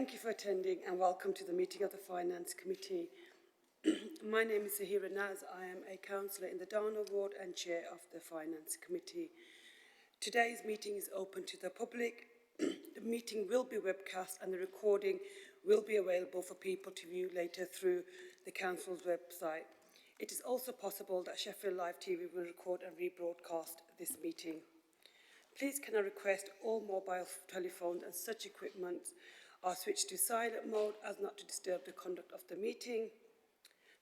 Thank you for attending and welcome to the meeting of the Finance Committee. My name is Zahira Naz. I am a councillor in the Darnall Ward and chair of the Finance Committee. Today's meeting is open to the public. The meeting will be webcast and the recording will be available for people to view later through the council's website. It is also possible that Sheffield Live TV will record and rebroadcast this meeting. Please can I request all mobile telephones and such equipment are switched to silent mode as not to disturb the conduct of the meeting.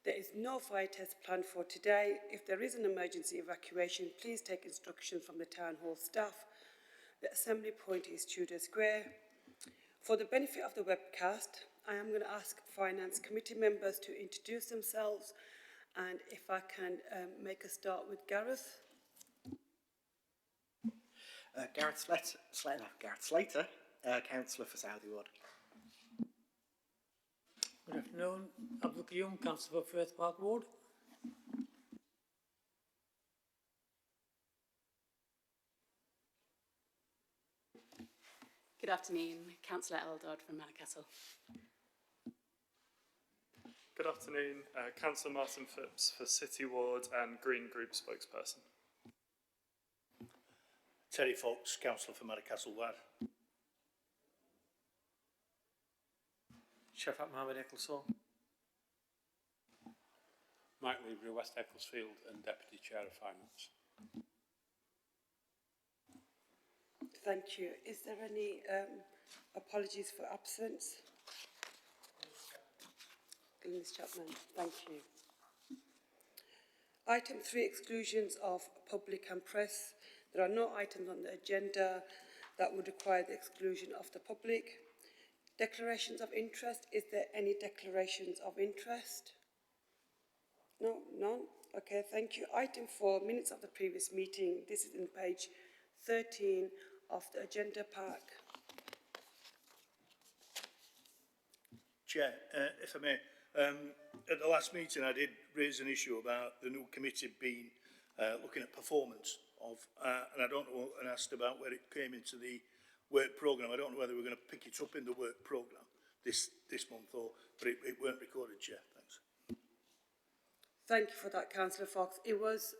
There is no fire test planned for today. If there is an emergency evacuation, please take instructions from the Town Hall staff. The assembly point is Tudor Square. For the benefit of the webcast, I am going to ask Finance Committee members to introduce themselves, and if I can make a start with Gareth. Gareth Slater, Councillor for Southie Ward. Good afternoon, Abdul, Councillor for Firth Park Ward. Good afternoon, Councillor Elle Dodd from Castle. Good afternoon, Councillor Martin Phipps for City Ward and Green Group spokesperson. Terry Fox, Councillor for Castle Ward. Sheffield Mohammed Ecclesall. Mike Lever, West Ecclesfield and Deputy Chair of Finance. Thank you. Is there any apologies for absence? Ms. Chapman, thank you. Item 3, exclusions of public and press. There are no items on the agenda that would require the exclusion of the public. Declarations of interest. Is there any declarations of interest? No, none. Okay, thank you. Item 4, minutes of the previous meeting. This is in page 13 of the agenda pack. Chair, if I may, at the last meeting I did raise an issue about the new committee being looking at performance of, and I don't know, and asked about where it came into the work programme. I don't know whether we're going to pick it up in the work programme this month, or but it weren't recorded, Chair. Thanks. Thank you for that, Councillor Fox. It was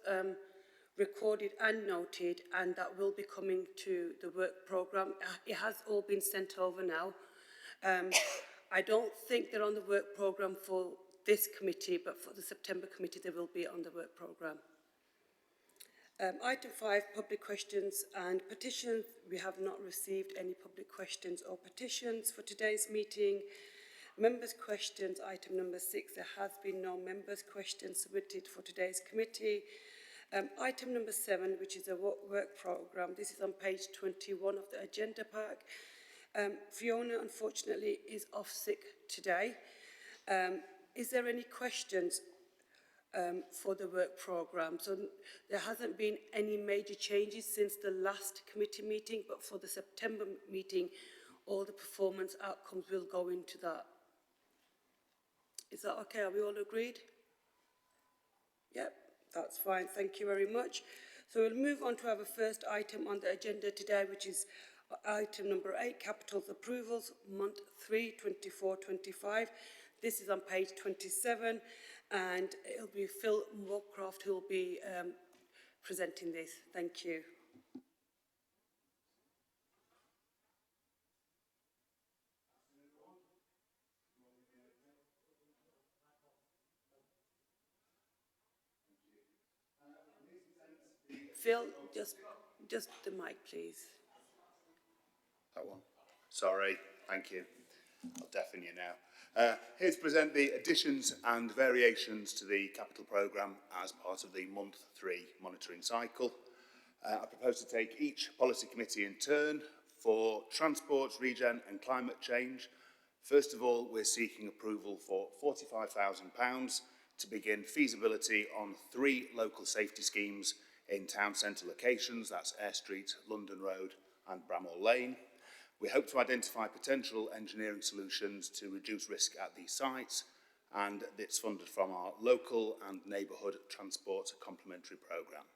recorded and noted, and that will be coming to the work programme. It has all been sent over now. I don't think they're on the work programme for this committee, but for the September committee they will be on the work programme. Item 5, public questions and petitions. We have not received any public questions or petitions for today's meeting. Members' questions, item number 6, there has been no members' questions submitted for today's committee. Item number 7, which is a work programme, this is on page 21 of the agenda pack. Fiona, unfortunately, is off sick today. Is there any questions for the work programme? So there hasn't been any major changes since the last committee meeting, but for the September meeting, all the performance outcomes will go into that. Is that okay? Are we all agreed? Yep, that's fine. Thank you very much. So we'll move on to our first item on the agenda today, which is item number 8, capitals approvals, month 3, 24-25. This is on page 27, and it'll be Phil Moorcroft who will be presenting this. Thank you. Phil, just the mic, please. That one. Sorry, thank you. I'll deafen you now. Here to present the additions and variations to the capital programme as part of the month 3 monitoring cycle. I propose to take each policy committee in turn. For transport, regen and climate change, first of all, we're seeking approval for £45,000 to begin feasibility on 3 local safety schemes in town centre locations. That's Eyre Street, London Road and Bramall Lane. We hope to identify potential engineering solutions to reduce risk at these sites, and it's funded from our local and neighbourhood transport complementary programme.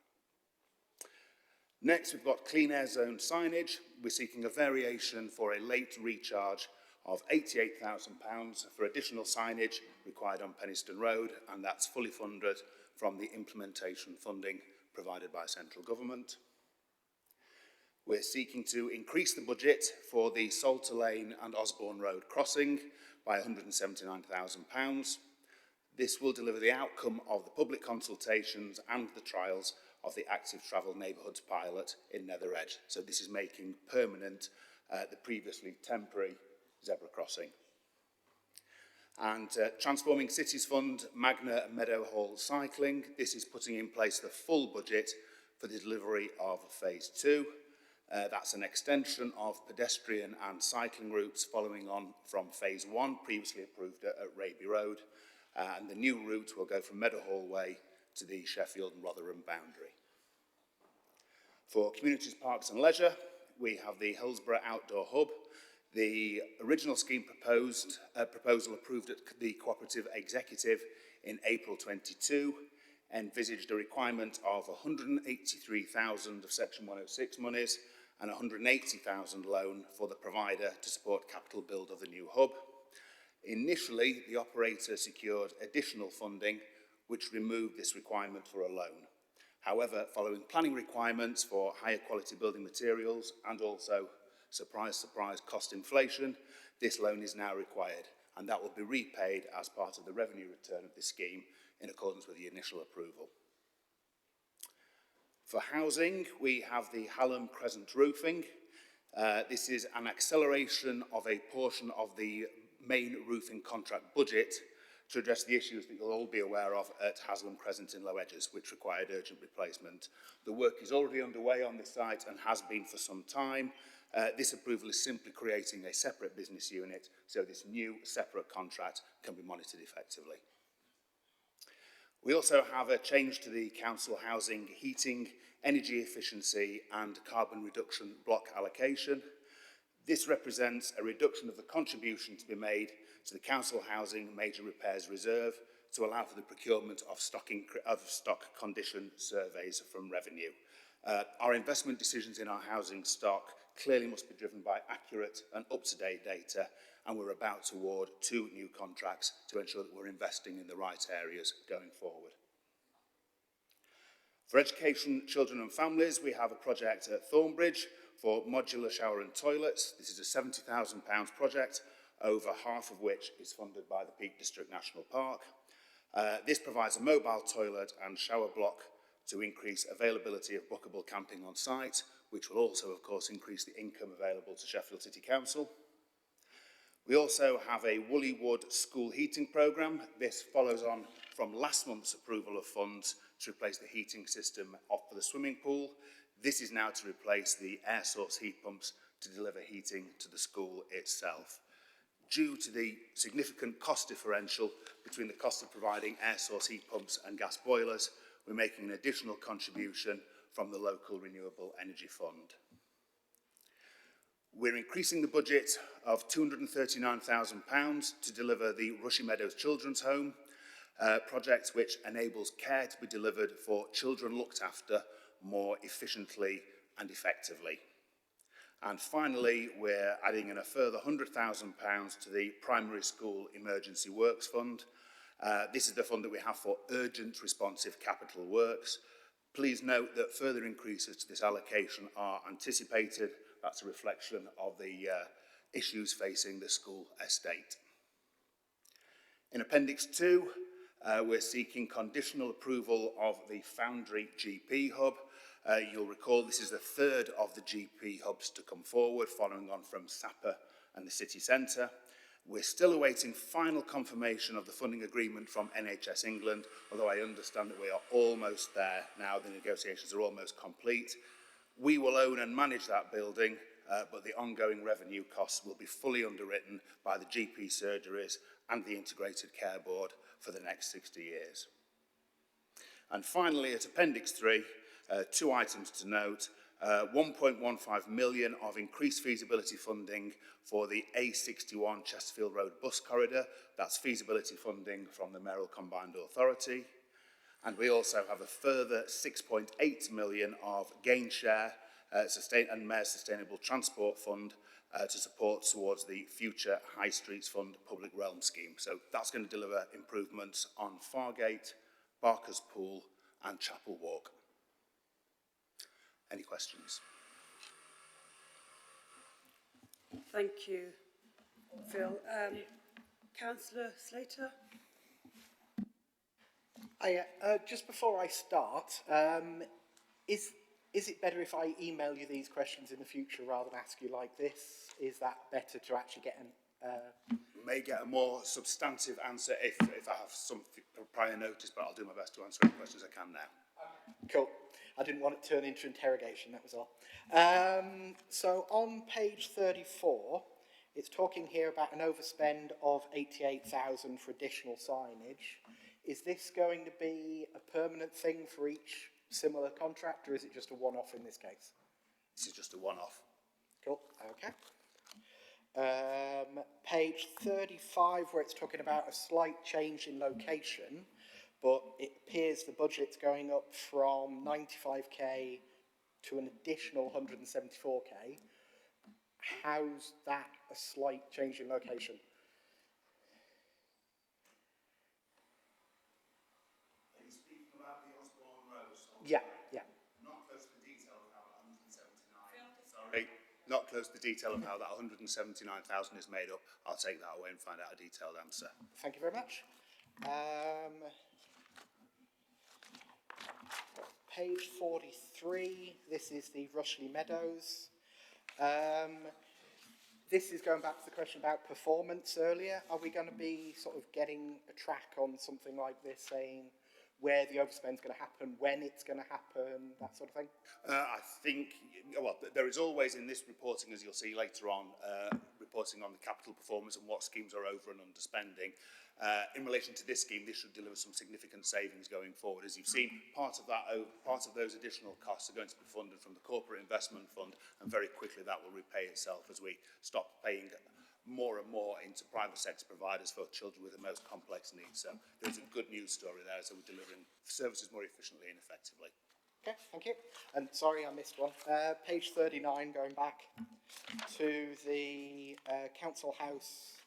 Next, we've got clean air zone signage. We're seeking a variation for a late recharge of £88,000 for additional signage required on Penistone Road, and that's fully funded from the implementation funding provided by central government. We're seeking to increase the budget for the Salter Lane and Osborne Road crossing by £179,000. This will deliver the outcome of the public consultations and the trials of the Active Travel Neighbourhoods pilot in Nether Edge. So this is making permanent the previously temporary zebra crossing. And Transforming Cities Fund, Magna and Meadowhall Cycling. This is putting in place the full budget for the delivery of Phase 2. That's an extension of pedestrian and cycling routes following on from Phase 1, previously approved at Raby Road. And the new route will go from Meadowhall Way to the Sheffield and Rotherham boundary. For Communities, Parks and Leisure, we have the Hillsborough Outdoor Hub. The original scheme proposal approved at the Cooperative Executive in April 22 envisaged a requirement of 183,000 of Section 106 monies and 180,000 loan for the provider to support capital build of the new hub. Initially, the operator secured additional funding which removed this requirement for a loan. However, following planning requirements for higher quality building materials and also, surprise, surprise, cost inflation, this loan is now required, and that will be repaid as part of the revenue return of this scheme in accordance with the initial approval. For housing, we have the Hallam Crescent roofing. This is an acceleration of a portion of the main roofing contract budget to address the issues that you'll all be aware of at Haslam Crescent in Low Edges, which required urgent replacement. The work is already underway on the site and has been for some time. This approval is simply creating a separate business unit so this new separate contract can be monitored effectively. We also have a change to the council housing heating, energy efficiency and carbon reduction block allocation. This represents a reduction of the contribution to be made to the council housing major repairs reserve to allow for the procurement of stock condition surveys from revenue. Our investment decisions in our housing stock clearly must be driven by accurate and up-to-date data, and we're about to award 2 new contracts to ensure that we're investing in the right areas going forward. For education, children and families, we have a project at Thornbridge for modular shower and toilets. This is a £70,000 project, over half of which is funded by the Peak District National Park. This provides a mobile toilet and shower block to increase availability of bookable camping on site, which will also, of course, increase the income available to Sheffield City Council. We also have a Woolly Wood school heating programme. This follows on from last month's approval of funds to replace the heating system for the swimming pool. This is now to replace the air source heat pumps to deliver heating to the school itself. Due to the significant cost differential between the cost of providing air source heat pumps and gas boilers, we're making an additional contribution from the local Renewable Energy Fund. We're increasing the budget of £239,000 to deliver the Rushy Meadows Children's Home project, which enables care to be delivered for children looked after more efficiently and effectively. And finally, we're adding in a further £100,000 to the Primary School Emergency Works Fund. This is the fund that we have for urgent responsive capital works. Please note that further increases to this allocation are anticipated. That's a reflection of the issues facing the school estate. In Appendix 2, we're seeking conditional approval of the Foundry GP Hub. You'll recall this is the third of the GP hubs to come forward, following on from SAPA and the City Centre. We're still awaiting final confirmation of the funding agreement from NHS England, although I understand that we are almost there now. The negotiations are almost complete. We will own and manage that building, but the ongoing revenue costs will be fully underwritten by the GP surgeries and the Integrated Care Board for the next 60 years. And finally, at Appendix 3, 2 items to note. 1.15 million of increased feasibility funding for the A61 Chesterfield Road bus corridor. That's feasibility funding from the Merrill Combined Authority. And we also have a further 6.8 million of gain share and Mayor's Sustainable Transport Fund to support towards the future High Streets Fund Public Realm scheme. So that's going to deliver improvements on Fargate, Barker's Pool and Chapel Walk. Any questions? Thank you, Phil. Councillor Slater? Just before I start, is it better if I email you these questions in the future rather than ask you like this? Is that better to actually get an... May get a more substantive answer if I have some prior notice, but I'll do my best to answer any questions I can now. Cool. I didn't want it to turn into interrogation, that was all. So on page 34, it's talking here about an overspend of 88,000 for additional signage. Is this going to be a permanent thing for each similar contract, or is it just a one-off in this case? This is just a one-off. Cool, okay. Page 35, where it's talking about a slight change in location, but it appears the budget's going up from 95k to an additional 174k. How's that a slight change in location? Are you speaking about the Osborne Road? Yeah, yeah. Not close to the detail of how that 179. Sorry, not close to the detail of how that 179,000 is made up. I'll take that away and find out a detailed answer. Thank you very much. Page 43, this is the Rushley Meadows. This is going back to the question about performance earlier. Are we going to be sort of getting a track on something like this, saying where the overspend is going to happen, when it's going to happen, that sort of thing? I think, well, there is always in this reporting, as you'll see later on, reporting on the capital performance and what schemes are over and underspending. In relation to this scheme, this should deliver some significant savings going forward. As you've seen, part of those additional costs are going to be funded from the Corporate Investment Fund, and very quickly that will repay itself as we stop paying more and more into private sector providers for children with the most complex needs. So there's a good news story there, so we're delivering services more efficiently and effectively. Okay, thank you. And sorry, I missed one. Page 39, going back to the Council House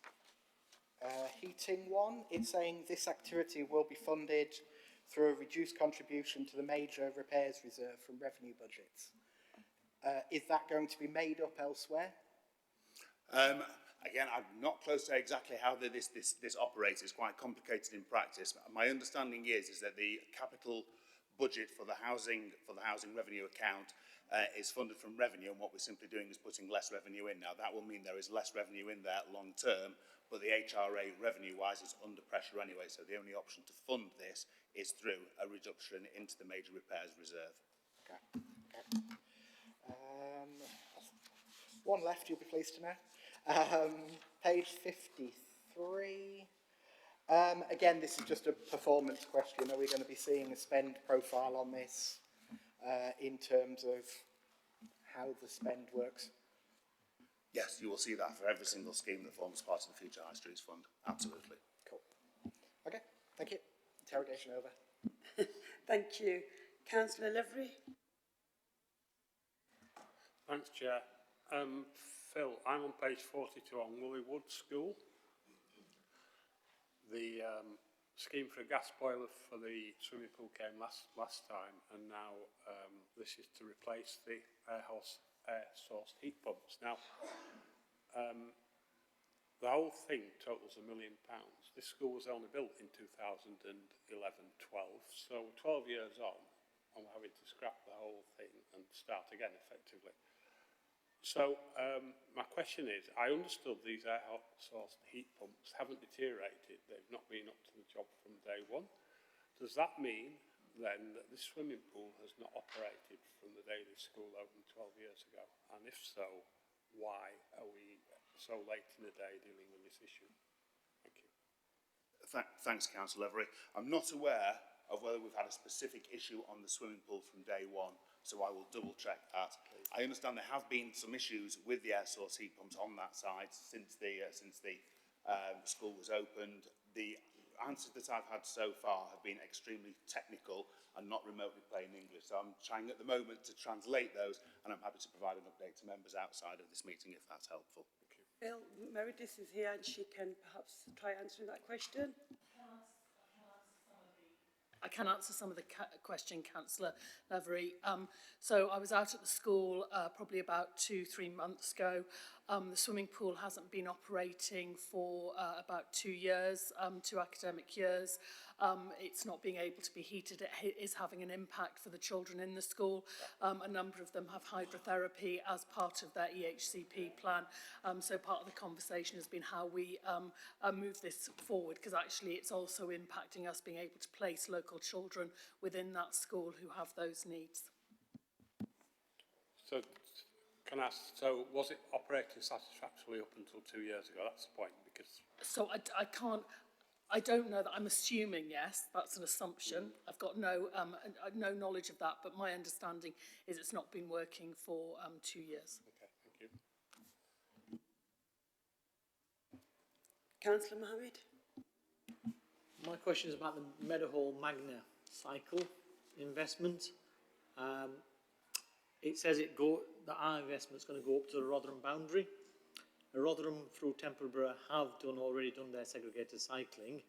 heating one. It's saying this activity will be funded through a reduced contribution to the major repairs reserve from revenue budgets. Is that going to be made up elsewhere? Again, I'm not close to exactly how this operates. It's quite complicated in practice. My understanding is that the capital budget for the housing revenue account is funded from revenue, and what we're simply doing is putting less revenue in. Now, that will mean there is less revenue in there long term, but the HRA revenue-wise is under pressure anyway, so the only option to fund this is through a reduction into the major repairs reserve. Okay. One left, you'll be pleased to know. Page 53. Again, this is just a performance question. Are we going to be seeing a spend profile on this in terms of how the spend works? Yes, you will see that for every single scheme that forms part of the Future High Streets Fund. Absolutely. Cool. Okay, thank you. Interrogation over. Thank you. Councillor Livery? Thanks, Chair. Phil, I'm on page 42 on Woollywood School. The scheme for a gas boiler for the swimming pool came last time, and now this is to replace the air-source heat pumps. Now, the whole thing totals £1 million. This school was only built in 2011-12, so 12 years on, I'm having to scrap the whole thing and start again effectively. So my question is, I understood these air-source heat pumps haven't deteriorated, they've not been up to the job from day one. Does that mean then that this swimming pool has not operated from the day this school opened 12 years ago? And if so, why are we so late in the day dealing with this issue? Thank you. Thanks, Councillor Livery. I'm not aware of whether we've had a specific issue on the swimming pool from day one, so I will double check that. I understand there have been some issues with the air source heat pumps on that site since the school was opened. The answers that I've had so far have been extremely technical and not remotely plain English. So I'm trying at the moment to translate those, and I'm happy to provide an update to members outside of this meeting if that's helpful. Phil, Meredith is here and she can perhaps try answering that question. I can answer some of the question, Councillor Lavery. So I was out at the school probably about 2-3 months ago. The swimming pool hasn't been operating for about 2 years, 2 academic years. It's not being able to be heated. It is having an impact for the children in the school. A number of them have hydrotherapy as part of their EHCP plan. So part of the conversation has been how we move this forward, because actually it's also impacting us being able to place local children within that school who have those needs. So, can I ask, so was it operating satisfactorily up until 2 years ago? That's the point, because... So I don't know that. I'm assuming yes, that's an assumption. I've got no knowledge of that, but my understanding is it's not been working for 2 years. Okay, thank you. Councillor Mohammed. My question is about the Meadowhall Magna cycle investment. It says that our investment is going to go up to the Rotherham boundary. Rotherham through Templeborough have already done their segregated cycling.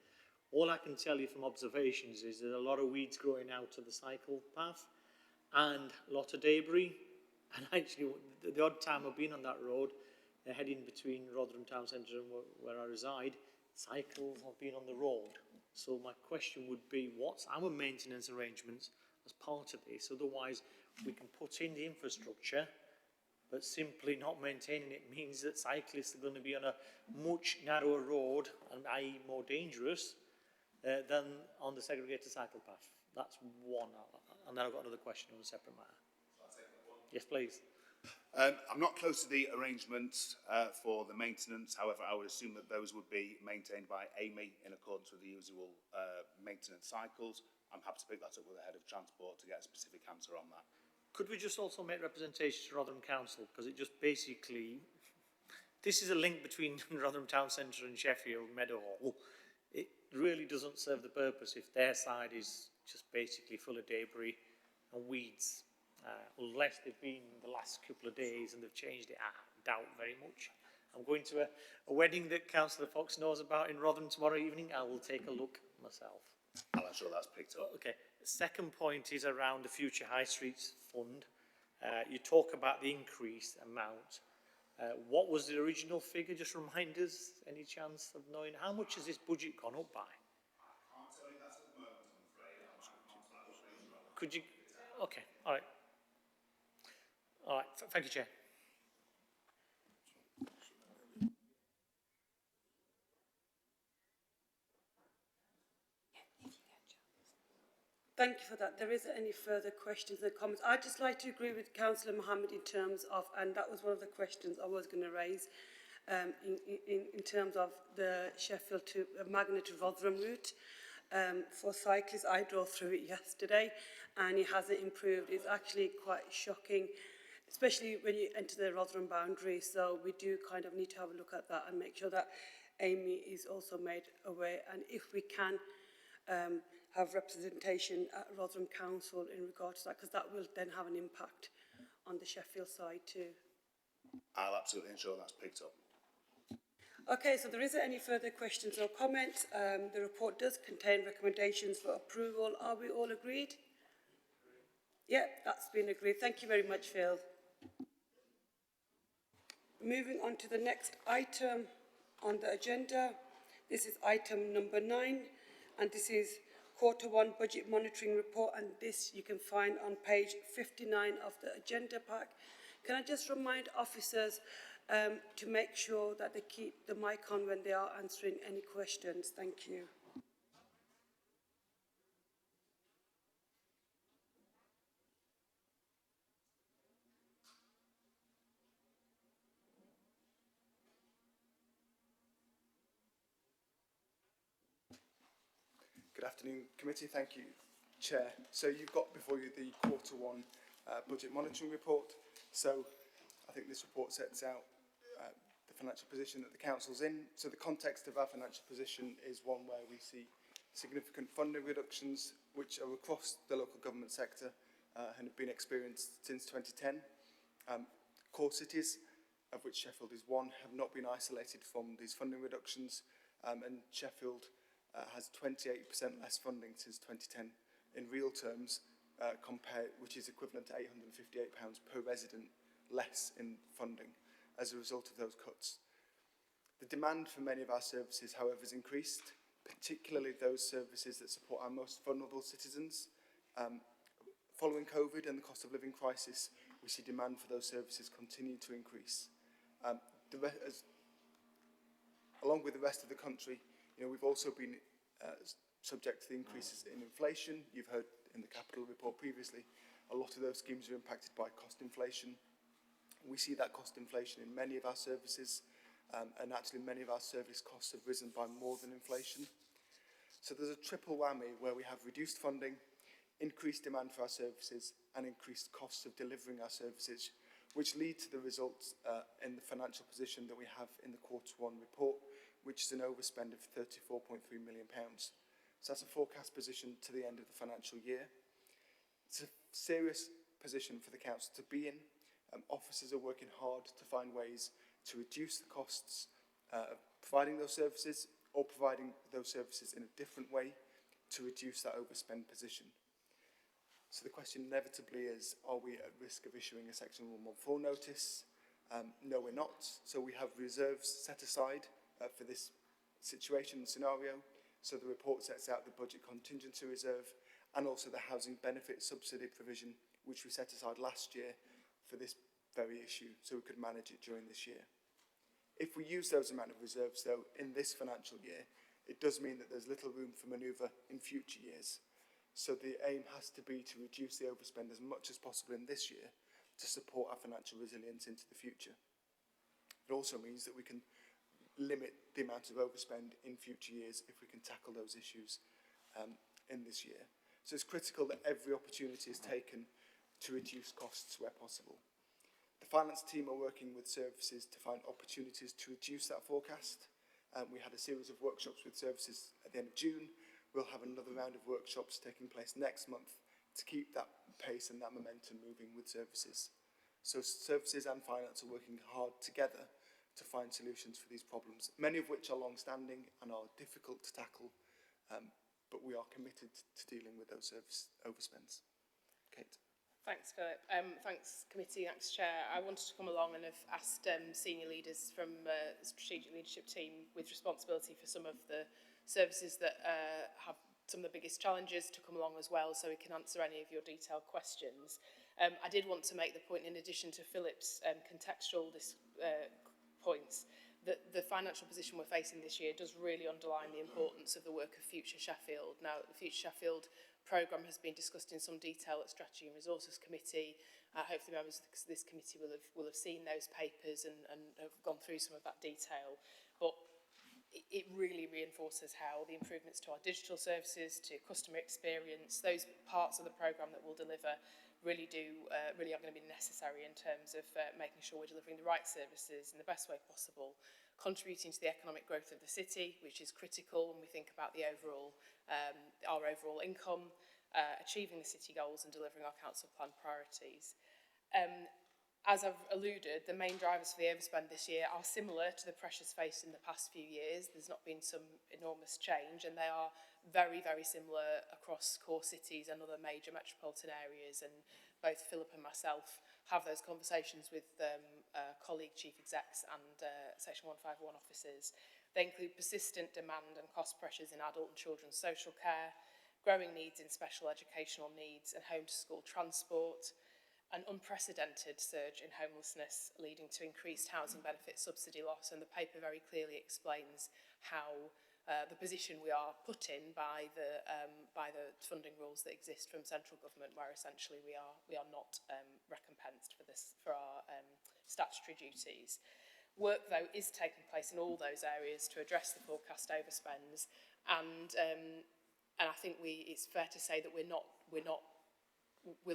All I can tell you from observations is there's a lot of weeds growing out of the cycle path and a lot of debris. And actually, the odd time I've been on that road, heading between Rotherham Town Centre and where I reside, cycles have been on the road. So my question would be, what's our maintenance arrangements as part of this? Otherwise, we can put in the infrastructure, but simply not maintaining it means that cyclists are going to be on a much narrower road, and i.e. more dangerous than on the segregated cycle path. That's one. And then I've got another question on a separate matter. Yes, please. I'm not close to the arrangements for the maintenance. However, I would assume that those would be maintained by Amy in accordance with the usual maintenance cycles. I'm happy to pick that up with the head of transport to get a specific answer on that. Could we just also make representations to Rotherham Council? Because it just basically, this is a link between Rotherham Town Centre and Sheffield Meadowhall. It really doesn't serve the purpose if their side is just basically full of debris and weeds. Unless they've been the last couple of days and they've changed it, I doubt very much. I'm going to a wedding that Councillor Fox knows about in Rotherham tomorrow evening. I will take a look myself. I'll ensure that's picked up. Okay. The second point is around the Future High Streets Fund. You talk about the increased amount. What was the original figure? Just remind us, any chance of knowing how much has this budget gone up by? I can't tell you that at the moment, I'm afraid. Could you? Okay, all right. All right, thank you, Chair. Thank you for that. There isn't any further questions or comments. I'd just like to agree with Councillor Mohammed in terms of, and that was one of the questions I was going to raise, in terms of the Sheffield to Magna to Rotherham route. For cyclists, I drove through it yesterday and it hasn't improved. It's actually quite shocking, especially when you enter the Rotherham boundary. So we do kind of need to have a look at that and make sure that Amy is also made aware. And if we can have representation at Rotherham Council in regard to that, because that will then have an impact on the Sheffield side too. I'll absolutely ensure that's picked up. Okay, so there isn't any further questions or comments. The report does contain recommendations for approval. Are we all agreed? Yeah, that's been agreed. Thank you very much, Phil. Moving on to the next item on the agenda. This is item number 9, and this is Q1 Budget Monitoring Report, and this you can find on page 59 of the agenda pack. Can I just remind officers to make sure that they keep the mic on when they are answering any questions? Thank you. Good afternoon, committee. Thank you, Chair. So you've got before you the Q1 budget monitoring report. So I think this report sets out the financial position that the council's in. So the context of our financial position is one where we see significant funding reductions, which are across the local government sector and have been experienced since 2010. Core cities, of which Sheffield is one, have not been isolated from these funding reductions, and Sheffield has 28% less funding since 2010 in real terms, which is equivalent to £858 per resident less in funding as a result of those cuts. The demand for many of our services, however, has increased, particularly those services that support our most vulnerable citizens. Following COVID and the cost of living crisis, we see demand for those services continue to increase. Along with the rest of the country, we've also been subject to the increases in inflation. You've heard in the capital report previously, a lot of those schemes are impacted by cost inflation. We see that cost inflation in many of our services, and actually many of our service costs have risen by more than inflation. So there's a triple whammy where we have reduced funding, increased demand for our services, and increased costs of delivering our services, which lead to the results in the financial position that we have in the Q1 report, which is an overspend of £34.3 million. So that's a forecast position to the end of the financial year. It's a serious position for the council to be in. Officers are working hard to find ways to reduce the costs of providing those services, or providing those services in a different way to reduce that overspend position. So the question inevitably is, are we at risk of issuing a Section 114 notice? No, we're not. So we have reserves set aside for this situation and scenario. So the report sets out the budget contingency reserve and also the housing benefit subsidy provision, which we set aside last year for this very issue, so we could manage it during this year. If we use those amount of reserves, though, in this financial year, it does mean that there's little room for manoeuvre in future years. So the aim has to be to reduce the overspend as much as possible in this year to support our financial resilience into the future. It also means that we can limit the amount of overspend in future years if we can tackle those issues in this year. So it's critical that every opportunity is taken to reduce costs where possible. The finance team are working with services to find opportunities to reduce that forecast. We had a series of workshops with services at the end of June. We'll have another round of workshops taking place next month to keep that pace and that momentum moving with services. So services and finance are working hard together to find solutions for these problems, many of which are long-standing and are difficult to tackle, but we are committed to dealing with those service overspends. Kate. Thanks, Philip. Thanks, committee. Thanks, Chair. I wanted to come along and have asked senior leaders from the strategic leadership team with responsibility for some of the services that have some of the biggest challenges to come along as well, so we can answer any of your detailed questions. I did want to make the point, in addition to Philip's contextual points, that the financial position we're facing this year does really underline the importance of the work of Future Sheffield. Now, the Future Sheffield programme has been discussed in some detail at Strategy and Resources Committee. Hopefully members of this committee will have seen those papers and have gone through some of that detail. But it really reinforces how the improvements to our digital services, to customer experience, those parts of the programme that we'll deliver really are going to be necessary in terms of making sure we're delivering the right services in the best way possible, contributing to the economic growth of the city, which is critical when we think about the overall, our overall income, achieving the city goals and delivering our council plan priorities. As I've alluded, the main drivers for the overspend this year are similar to the pressures faced in the past few years. There's not been some enormous change, and they are very, very similar across core cities and other major metropolitan areas. And both Philip and myself have those conversations with colleague chief execs and Section 151 officers. They include persistent demand and cost pressures in adult and children's social care, growing needs in special educational needs and home-to-school transport, an unprecedented surge in homelessness leading to increased housing benefit subsidy loss, and the paper very clearly explains how the position we are put in by the funding rules that exist from central government, where essentially we are not recompensed for our statutory duties. Work, though, is taking place in all those areas to address the forecast overspends, and I think it's fair to say that we're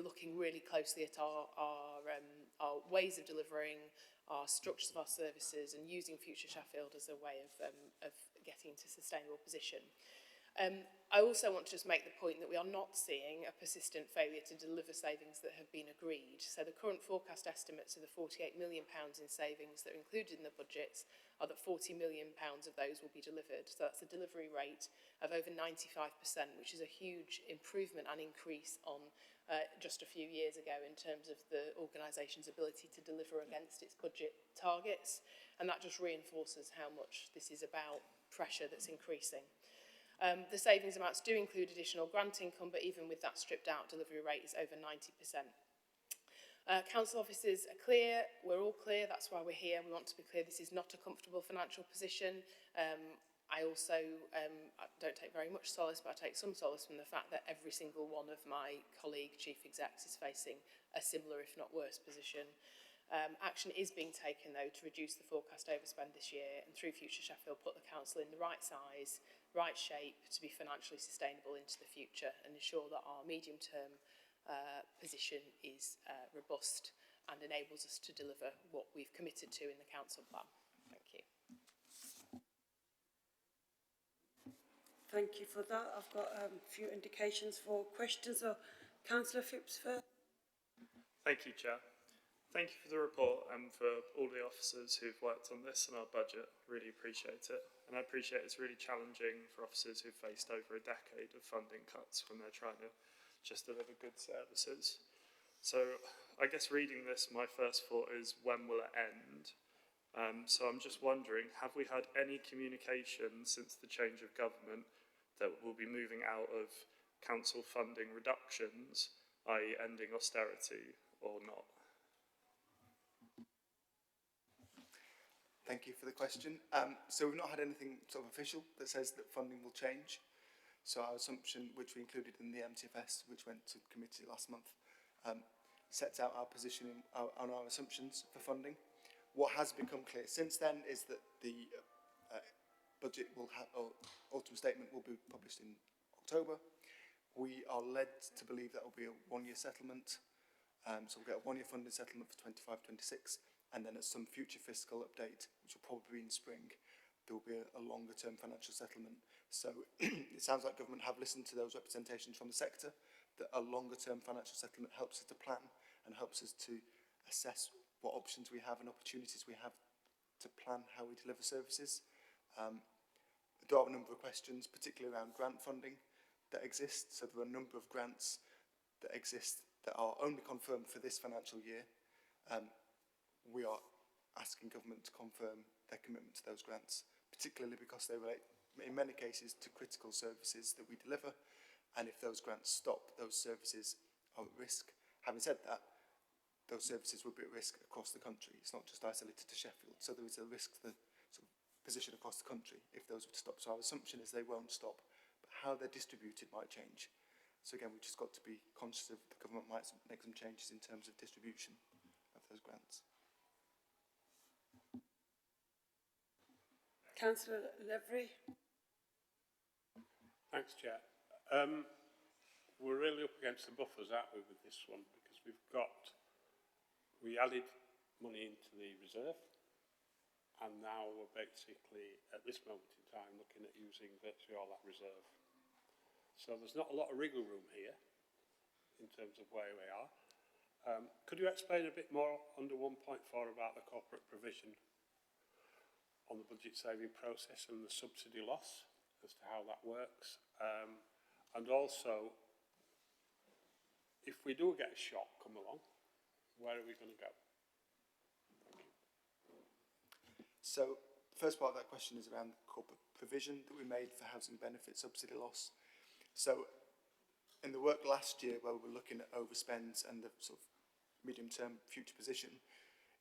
looking really closely at our ways of delivering, our structures of our services and using Future Sheffield as a way of getting into a sustainable position. I also want to just make the point that we are not seeing a persistent failure to deliver savings that have been agreed. So the current forecast estimates of the £48 million in savings that are included in the budgets are that £40 million of those will be delivered. So that's a delivery rate of over 95%, which is a huge improvement and increase on just a few years ago in terms of the organisation's ability to deliver against its budget targets. And that just reinforces how much this is about pressure that's increasing. The savings amounts do include additional grant income, but even with that stripped out, delivery rate is over 90%. Council offices are clear, we're all clear, that's why we're here. We want to be clear this is not a comfortable financial position. I also don't take very much solace, but I take some solace from the fact that every single one of my colleague chief execs is facing a similar, if not worse, position. Action is being taken, though, to reduce the forecast overspend this year and through Future Sheffield put the council in the right size, right shape to be financially sustainable into the future and ensure that our medium-term position is robust and enables us to deliver what we've committed to in the council plan. Thank you. Thank you for that. I've got a few indications for questions. So, Councillor Phipps first. Thank you, Chair. Thank you for the report and for all the officers who've worked on this and our budget. Really appreciate it. And I appreciate it's really challenging for officers who've faced over a decade of funding cuts when they're trying to just deliver good services. So I guess reading this, my first thought is, when will it end? So I'm just wondering, have we had any communication since the change of government that we'll be moving out of council funding reductions, i.e. ending austerity, or not? Thank you for the question. So we've not had anything sort of official that says that funding will change. So our assumption, which we included in the MTFS, which went to committee last month, sets out our position on our assumptions for funding. What has become clear since then is that the budget will have, or autumn statement will be published in October. We are led to believe that will be a one-year settlement. So we'll get a one-year funding settlement for 25-26. And then at some future fiscal update, which will probably be in spring, there will be a longer-term financial settlement. So it sounds like government have listened to those representations from the sector, that a longer-term financial settlement helps us to plan and helps us to assess what options we have and opportunities we have to plan how we deliver services. There are a number of questions, particularly around grant funding that exist. So there are a number of grants that exist that are only confirmed for this financial year. We are asking government to confirm their commitment to those grants, particularly because they relate, in many cases, to critical services that we deliver. And if those grants stop, those services are at risk. Having said that, those services will be at risk across the country. It's not just isolated to Sheffield. So there is a risk to the sort of position across the country if those were to stop. So our assumption is they won't stop, but how they're distributed might change. So again, we've just got to be conscious of the government might make some changes in terms of distribution of those grants. Councillor Levery. Thanks, Chair. We're really up against the buffers, aren't we, with this one? Because we added money into the reserve, and now we're basically, at this moment in time, looking at using virtually all that reserve. So there's not a lot of wriggle room here, in terms of where we are. Could you explain a bit more under 1.4 about the corporate provision on the budget saving process and the subsidy loss, as to how that works? And also, if we do get a shock come along, where are we going to go? Thank you. So the first part of that question is around the corporate provision that we made for housing benefit subsidy loss. So in the work last year, where we were looking at overspends and the sort of medium-term future position,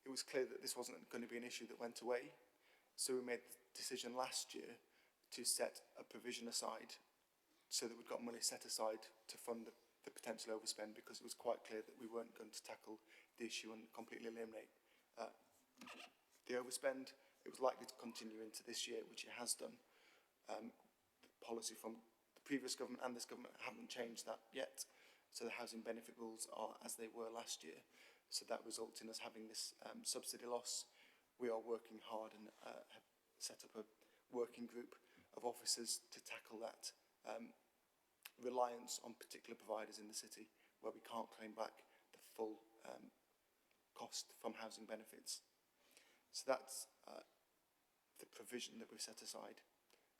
it was clear that this wasn't going to be an issue that went away. So we made the decision last year to set a provision aside so that we've got money set aside to fund the potential overspend, because it was quite clear that we weren't going to tackle the issue and completely eliminate the overspend. It was likely to continue into this year, which it has done. The policy from the previous government and this government haven't changed that yet. So the housing benefit rules are as they were last year. So that results in us having this subsidy loss. we are working hard and have set up a working group of officers to tackle that reliance on particular providers in the city where we can't claim back the full cost from housing benefits. So that's the provision that we've set aside.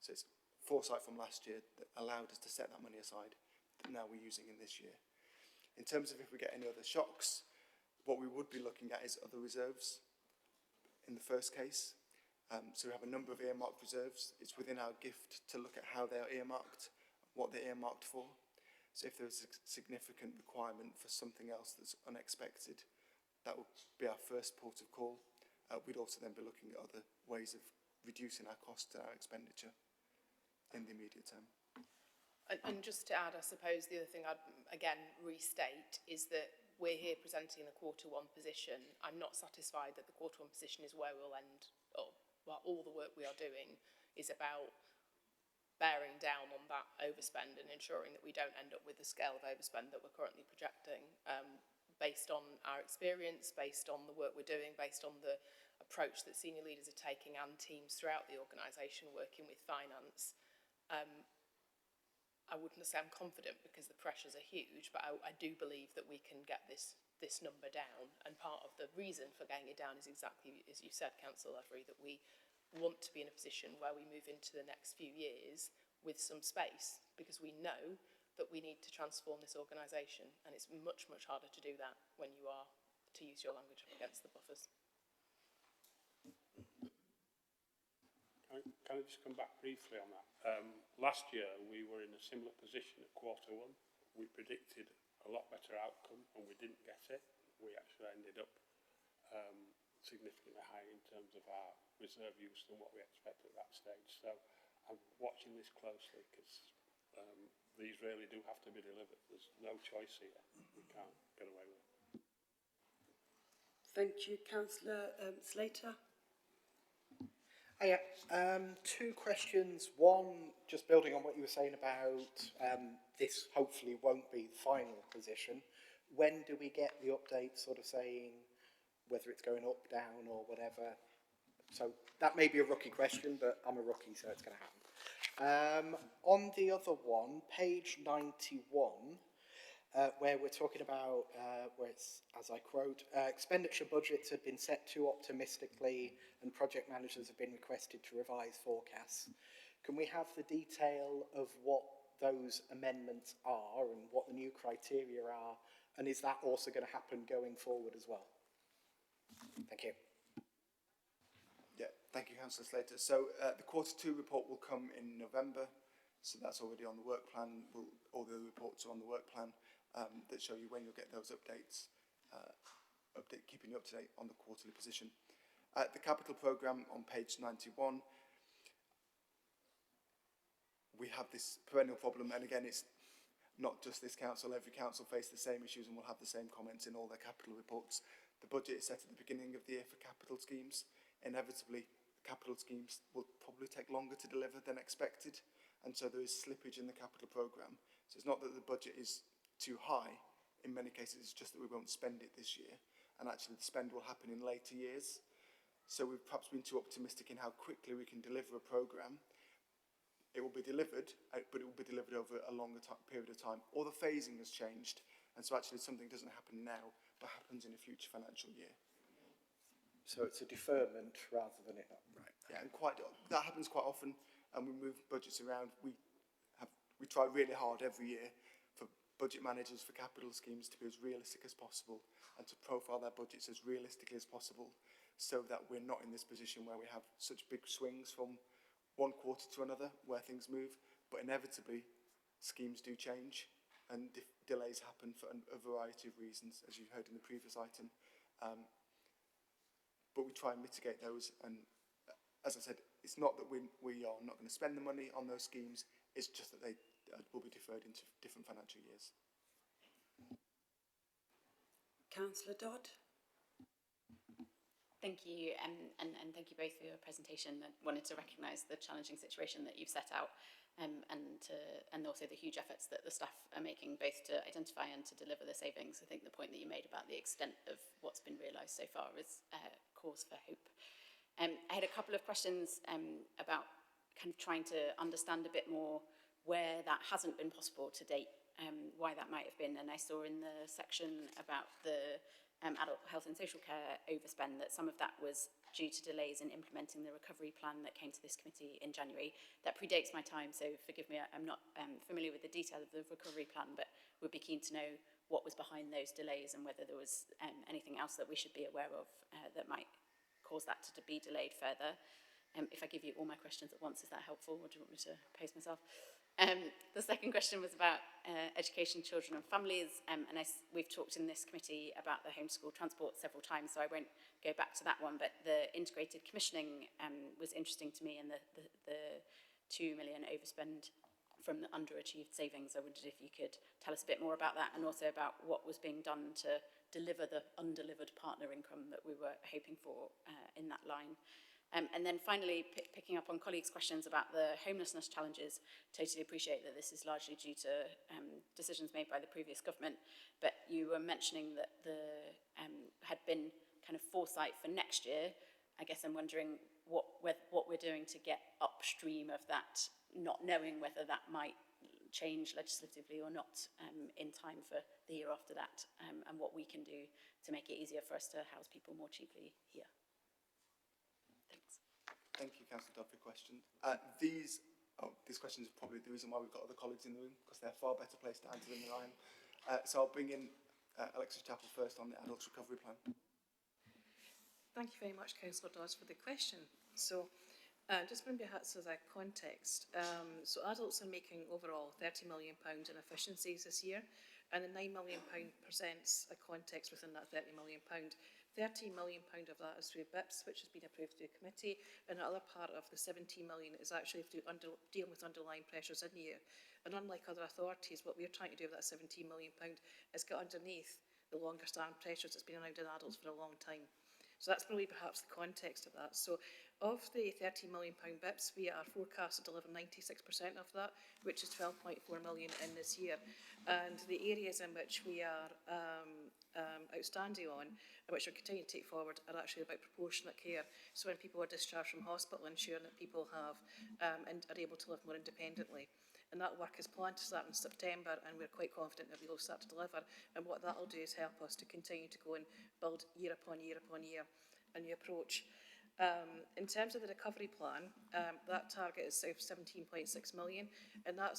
So it's foresight from last year that allowed us to set that money aside that now we're using in this year. In terms of if we get any other shocks, what we would be looking at is other reserves in the first case. So we have a number of earmarked reserves. It's within our gift to look at how they are earmarked, what they're earmarked for. So if there's a significant requirement for something else that's unexpected, that would be our first port of call. We'd also then be looking at other ways of reducing our costs and our expenditure in the immediate term. And just to add, I suppose the other thing I'd again restate is that we're here presenting the Q1 position. I'm not satisfied that the Q1 position is where we'll end up. Well, all the work we are doing is about bearing down on that overspend and ensuring that we don't end up with the scale of overspend that we're currently projecting, based on our experience, based on the work we're doing, based on the approach that senior leaders are taking and teams throughout the organisation working with finance. I wouldn't say I'm confident because the pressures are huge, but I do believe that we can get this number down. And part of the reason for getting it down is exactly as you said, Councillor Lavery, that we want to be in a position where we move into the next few years with some space, because we know that we need to transform this organisation, and it's much, much harder to do that when you are, to use your language, up against the buffers. Can I just come back briefly on that? Last year we were in a similar position at Q1. We predicted a lot better outcome and we didn't get it. We actually ended up significantly higher in terms of our reserve use than what we expected at that stage. So I'm watching this closely because these really do have to be delivered. There's no choice here. We can't get away with it. Thank you, Councillor Slater. Yeah, two questions. One, just building on what you were saying about this hopefully won't be the final position. When do we get the update sort of saying whether it's going up, down or whatever? So that may be a rookie question, but I'm a rookie, so it's going to happen. On the other one, page 91, where we're talking about, where it's, as I quote, expenditure budgets have been set too optimistically and project managers have been requested to revise forecasts. Can we have the detail of what those amendments are and what the new criteria are? And is that also going to happen going forward as well? Thank you. Yeah, thank you, Councillor Slater. So the Q2 report will come in November. So that's already on the work plan. All the reports are on the work plan that show you when you'll get those updates, keeping you up to date on the quarterly position. The capital programme on page 91, we have this perennial problem, and again, it's not just this council. Every council faces the same issues and will have the same comments in all their capital reports. The budget is set at the beginning of the year for capital schemes. Inevitably, capital schemes will probably take longer to deliver than expected, and so there is slippage in the capital programme. So it's not that the budget is too high. In many cases, it's just that we won't spend it this year, and actually the spend will happen in later years. So we've perhaps been too optimistic in how quickly we can deliver a programme. It will be delivered, but it will be delivered over a longer period of time. Or the phasing has changed, and so actually something doesn't happen now, but happens in a future financial year. So it's a deferment rather than it. Right. Yeah, and that happens quite often, and we move budgets around. We try really hard every year for budget managers for capital schemes to be as realistic as possible and to profile their budgets as realistically as possible, so that we're not in this position where we have such big swings from one quarter to another where things move. But inevitably, schemes do change and delays happen for a variety of reasons, as you heard in the previous item. But we try and mitigate those. And as I said, it's not that we are not going to spend the money on those schemes, it's just that they will be deferred into different financial years. Councillor Dodd. Thank you, and thank you both for your presentation. I wanted to recognise the challenging situation that you've set out, and also the huge efforts that the staff are making, both to identify and to deliver the savings. I think the point that you made about the extent of what's been realised so far is cause for hope. I had a couple of questions about kind of trying to understand a bit more where that hasn't been possible to date, why that might have been. And I saw in the section about the adult health and social care overspend that some of that was due to delays in implementing the recovery plan that came to this committee in January. That predates my time, so forgive me, I'm not familiar with the detail of the recovery plan, but would be keen to know what was behind those delays and whether there was anything else that we should be aware of that might cause that to be delayed further. If I give you all my questions at once, is that helpful, or do you want me to pose myself? The second question was about education, children and families, and we've talked in this committee about the homeschool transport several times, so I won't go back to that one, but the integrated commissioning was interesting to me, and the 2 million overspend from the underachieved savings. I wondered if you could tell us a bit more about that, and also about what was being done to deliver the undelivered partner income that we were hoping for in that line. And then finally, picking up on colleagues' questions about the homelessness challenges, totally appreciate that this is largely due to decisions made by the previous government, but you were mentioning that there had been kind of foresight for next year. I guess I'm wondering what we're doing to get upstream of that, not knowing whether that might change legislatively or not in time for the year after that, and what we can do to make it easier for us to house people more cheaply here. Thank you, Councillor Dodd, for your question. These questions are probably the reason why we've got other colleagues in the room, because they're far better placed to answer them than I am. So I'll bring in Alexis Chappell first on the Adult Recovery Plan. Thank you very much, Councillor Dodd, for the question. So just bring perhaps as a context, so adults are making overall £30 million in efficiencies this year, and the £9 million presents a context within that £30 million. £13 million of that is through BIPs, which has been approved through committee, and another part of the 17 million is actually through dealing with underlying pressures in the year. And unlike other authorities, what we're trying to do with that £17 million is get underneath the longer standing pressures that's been around in adults for a long time. So that's probably perhaps the context of that. So of the £13 million BIPs, we are forecast to deliver 96% of that, which is 12.4 million in this year. And the areas in which we are outstanding on, and which we're continuing to take forward, are actually about proportionate care. So when people are discharged from hospital, ensuring that people have and are able to live more independently. And that work is planned to start in September, and we're quite confident that we will start to deliver. And what that will do is help us to continue to go and build year upon year upon year a new approach. In terms of the recovery plan, that target is 17.6 million, and that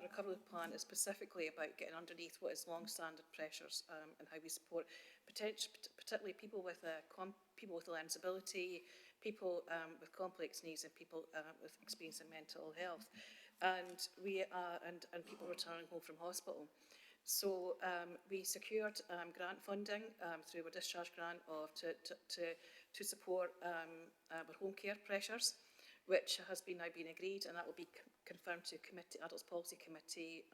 recovery plan is specifically about getting underneath what is long-standing pressures and how we support particularly people with learning disability, people with complex needs, and people with experiencing mental health, and people returning home from hospital. So we secured grant funding through our discharge grant to support our home care pressures, which has now been agreed, and that will be confirmed to Adults Policy Committee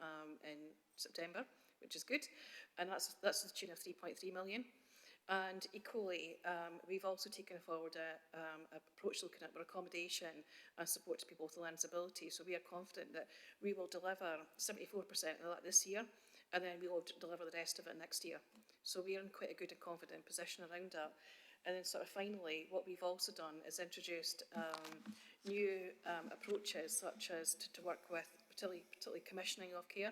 in September, which is good, and that's to the tune of 3.3 million. And equally, we've also taken forward an approach looking at accommodation and support to people with learning disability. So we are confident that we will deliver 74% of that this year, and then we will deliver the rest of it next year. So we are in quite a good and confident position around that. And then sort of finally, what we've also done is introduced new approaches, such as to work with particularly commissioning of care,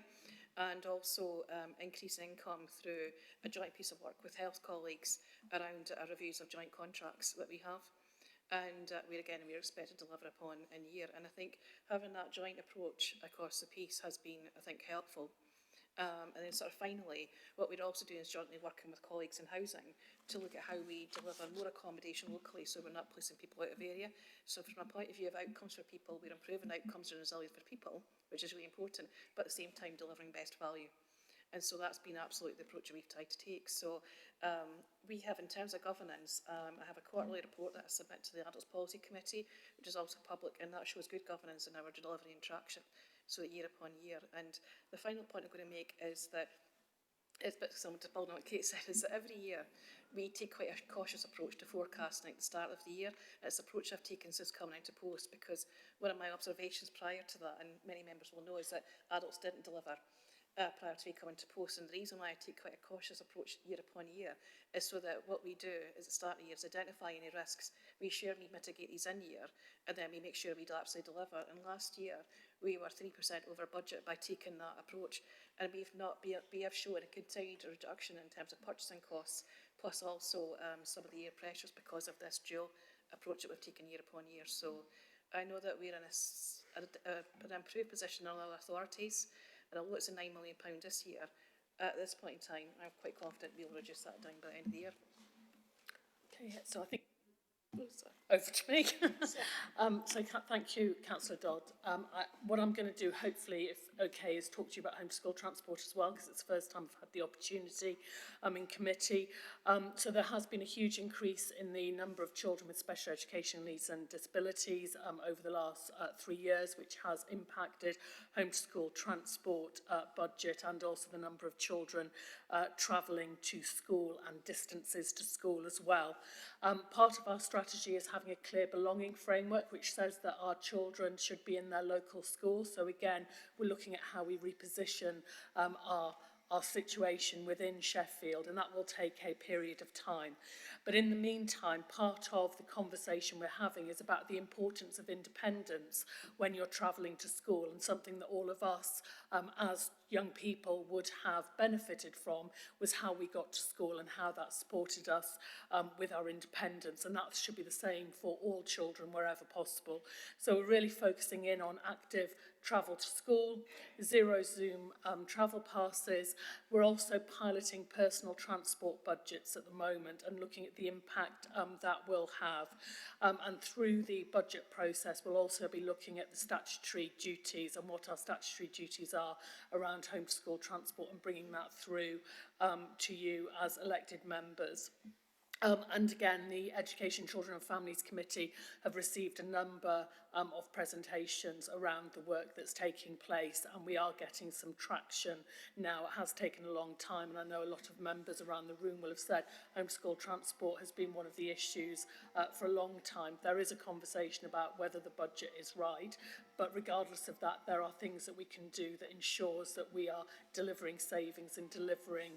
and also increase income through a joint piece of work with health colleagues around our reviews of joint contracts that we have. And we're expected to deliver upon in a year. And I think having that joint approach across the piece has been, I think, helpful. And then sort of finally, what we're also doing is jointly working with colleagues in housing to look at how we deliver more accommodation locally, so we're not placing people out of area. So from a point of view of outcomes for people, we're improving outcomes and resilience for people, which is really important, but at the same time delivering best value. And so that's been absolutely the approach we've tried to take. So we have, in terms of governance, I have a quarterly report that I submit to the Adults Policy Committee, which is also public, and that shows good governance in our delivery and traction, so year upon year. And the final point I'm going to make is that, it's a bit similar to building on what Kate said, is that every year we take quite a cautious approach to forecasting at the start of the year. It's an approach I've taken since coming into post, because one of my observations prior to that, and many members will know, is that adults didn't deliver prior to me coming to post. And the reason why I take quite a cautious approach year upon year is so that what we do is at the start of the year is identify any risks we share and we mitigate these in year, and then we make sure we actually deliver. And last year, we were 3% over budget by taking that approach, and we have shown a continued reduction in terms of purchasing costs, plus also some of the year pressures because of this dual approach that we've taken year upon year. So I know that we're in an improved position on our authorities, and although it's a £9 million this year, at this point in time, I'm quite confident we'll reduce that down by the end of the year. Okay, so I think over to me. Thank you, Councillor Dodd. What I'm going to do, hopefully, if okay, is talk to you about home to school transport as well, because it's the first time I've had the opportunity in committee. So there has been a huge increase in the number of children with special education needs and disabilities over the last 3 years, which has impacted home to school transport budget and also the number of children travelling to school and distances to school as well. Part of our strategy is having a clear belonging framework which says that our children should be in their local schools. So again, we're looking at how we reposition our situation within Sheffield, and that will take a period of time. But in the meantime, part of the conversation we're having is about the importance of independence when you're travelling to school, and something that all of us as young people would have benefited from was how we got to school and how that supported us with our independence, and that should be the same for all children wherever possible. So we're really focusing in on active travel to school, zero Zoom travel passes. We're also piloting personal transport budgets at the moment and looking at the impact that will have. And through the budget process, we'll also be looking at the statutory duties and what our statutory duties are around home to school transport and bringing that through to you as elected members. And again, the Education, Children and Families Committee have received a number of presentations around the work that's taking place, and we are getting some traction now. It has taken a long time, and I know a lot of members around the room will have said homeschool transport has been one of the issues for a long time. There is a conversation about whether the budget is right, but regardless of that, there are things that we can do that ensures that we are delivering savings and delivering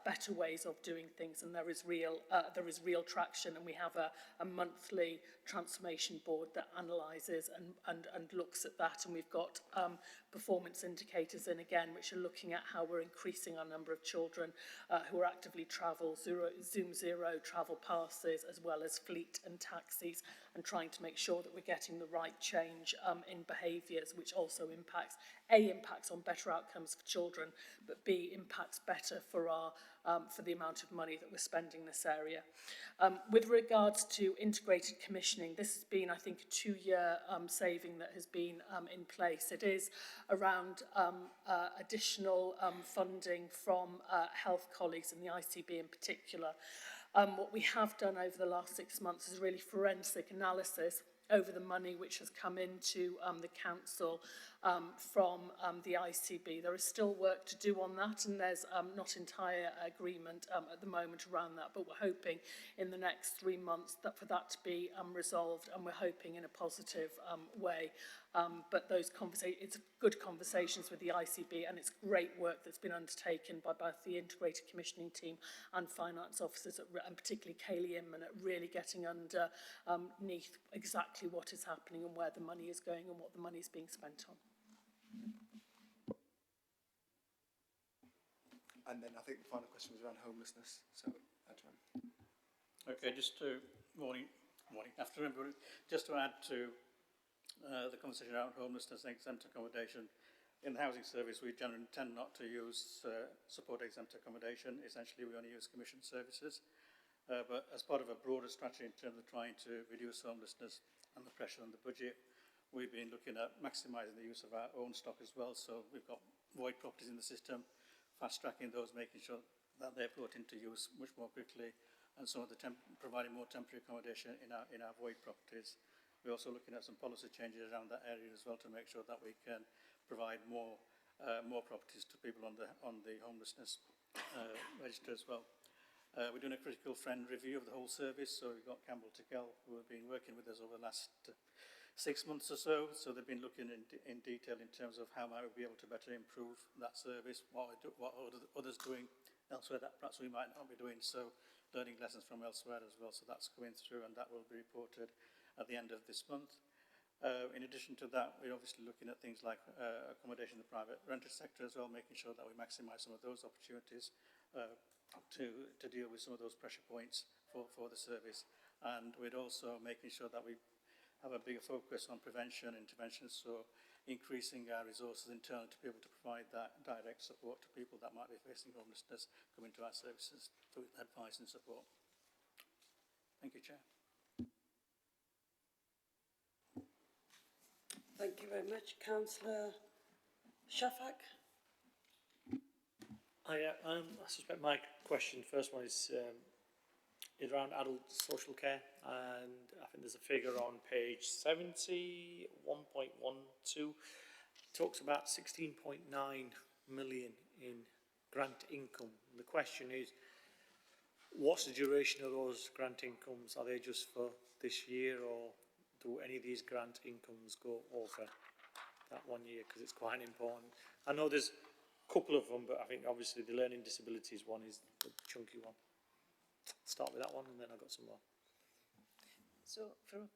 better ways of doing things, and there is real traction, and we have a monthly transformation board that analyses and looks at that, and we've got performance indicators in again which are looking at how we're increasing our number of children who are actively Zoom zero travel passes, as well as fleet and taxis, and trying to make sure that we're getting the right change in behaviours, which also impacts on better outcomes for children, but B, impacts better for for the amount of money that we're spending in this area. With regards to integrated commissioning, this has been, I think, a 2-year saving that has been in place. It is around additional funding from health colleagues and the ICB in particular. What we have done over the last 6 months is really forensic analysis over the money which has come into the council from the ICB. There is still work to do on that, and there's not entire agreement at the moment around that, but we're hoping in the next 3 months for that to be resolved, and we're hoping in a positive way. But those it's good conversations with the ICB, and it's great work that's been undertaken by both the integrated commissioning team and finance officers, and particularly Khayum, at really getting underneath exactly what is happening and where the money is going and what the money is being spent on. And then I think the final question was around homelessness. So, okay, afternoon, just to add to the conversation around homelessness and exempt accommodation. In the housing service, we generally tend not to use support exempt accommodation. Essentially, we only use commission services. But as part of a broader strategy in terms of trying to reduce homelessness and the pressure on the budget, we've been looking at maximising the use of our own stock as well. So we've got void properties in the system, fast-tracking those, making sure that they're brought into use much more quickly, and some of the providing more temporary accommodation in our void properties. We're also looking at some policy changes around that area as well to make sure that we can provide more properties to people on the homelessness register as well. We're doing a critical friend review of the whole service, so we've got Campbell Tickell, who have been working with us over the last 6 months or so. So they've been looking in detail in terms of how might we be able to better improve that service, what others doing elsewhere that perhaps we might not be doing. So learning lessons from elsewhere as well. So that's coming through, and that will be reported at the end of this month. In addition to that, we're obviously looking at things like accommodation in the private rented sector as well, making sure that we maximise some of those opportunities to deal with some of those pressure points for the service. And we're also making sure that we have a bigger focus on prevention, intervention, so increasing our resources internally to be able to provide that direct support to people that might be facing homelessness, coming to our services for advice and support. Thank you, Chair. Thank you very much. Councillor Shafak. I suspect my question, first one is around adult social care, and I think there's a figure on page 70, 1.12, talks about 16.9 million in grant income. The question is, what's the duration of those grant incomes? Are they just for this year, or do any of these grant incomes go over that 1 year? Because it's quite important. I know there's a couple of them, but I think obviously the learning disabilities one is the chunky one. Start with that one, and then I've got some more. So from a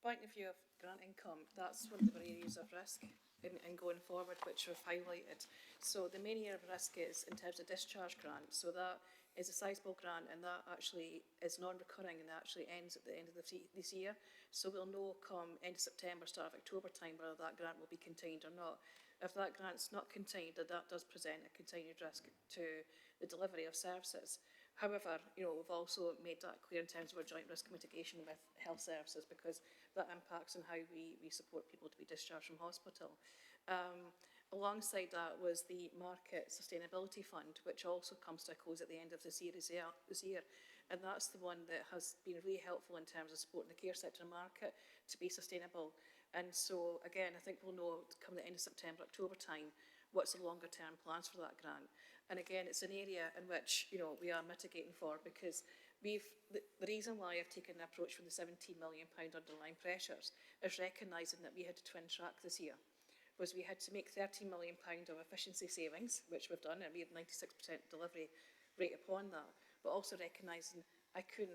point of view of grant income, that's one of the areas of risk in going forward, which we've highlighted. So the main area of risk is in terms of discharge grant. So that is a sizable grant, and that actually is non-recurring, and that actually ends at the end of this year. So we'll know come end of September, start of October time, whether that grant will be contained or not. If that grant's not contained, then that does present a continued risk to the delivery of services. However, you know, we've also made that clear in terms of our joint risk mitigation with health services, because that impacts on how we support people to be discharged from hospital. Alongside that was the Market Sustainability Fund, which also comes to a close at the end of this year. And that's the one that has been really helpful in terms of supporting the care sector market to be sustainable. And so, again, I think we'll know come the end of September, October time, what's the longer term plans for that grant. And again, it's an area in which, you know, we are mitigating for, because the reason why I've taken the approach from the £17 million underlying pressures is recognising that we had to twin track this year. Was we had to make £30 million of efficiency savings, which we've done, and we had 96% delivery rate upon that, but also recognising I don't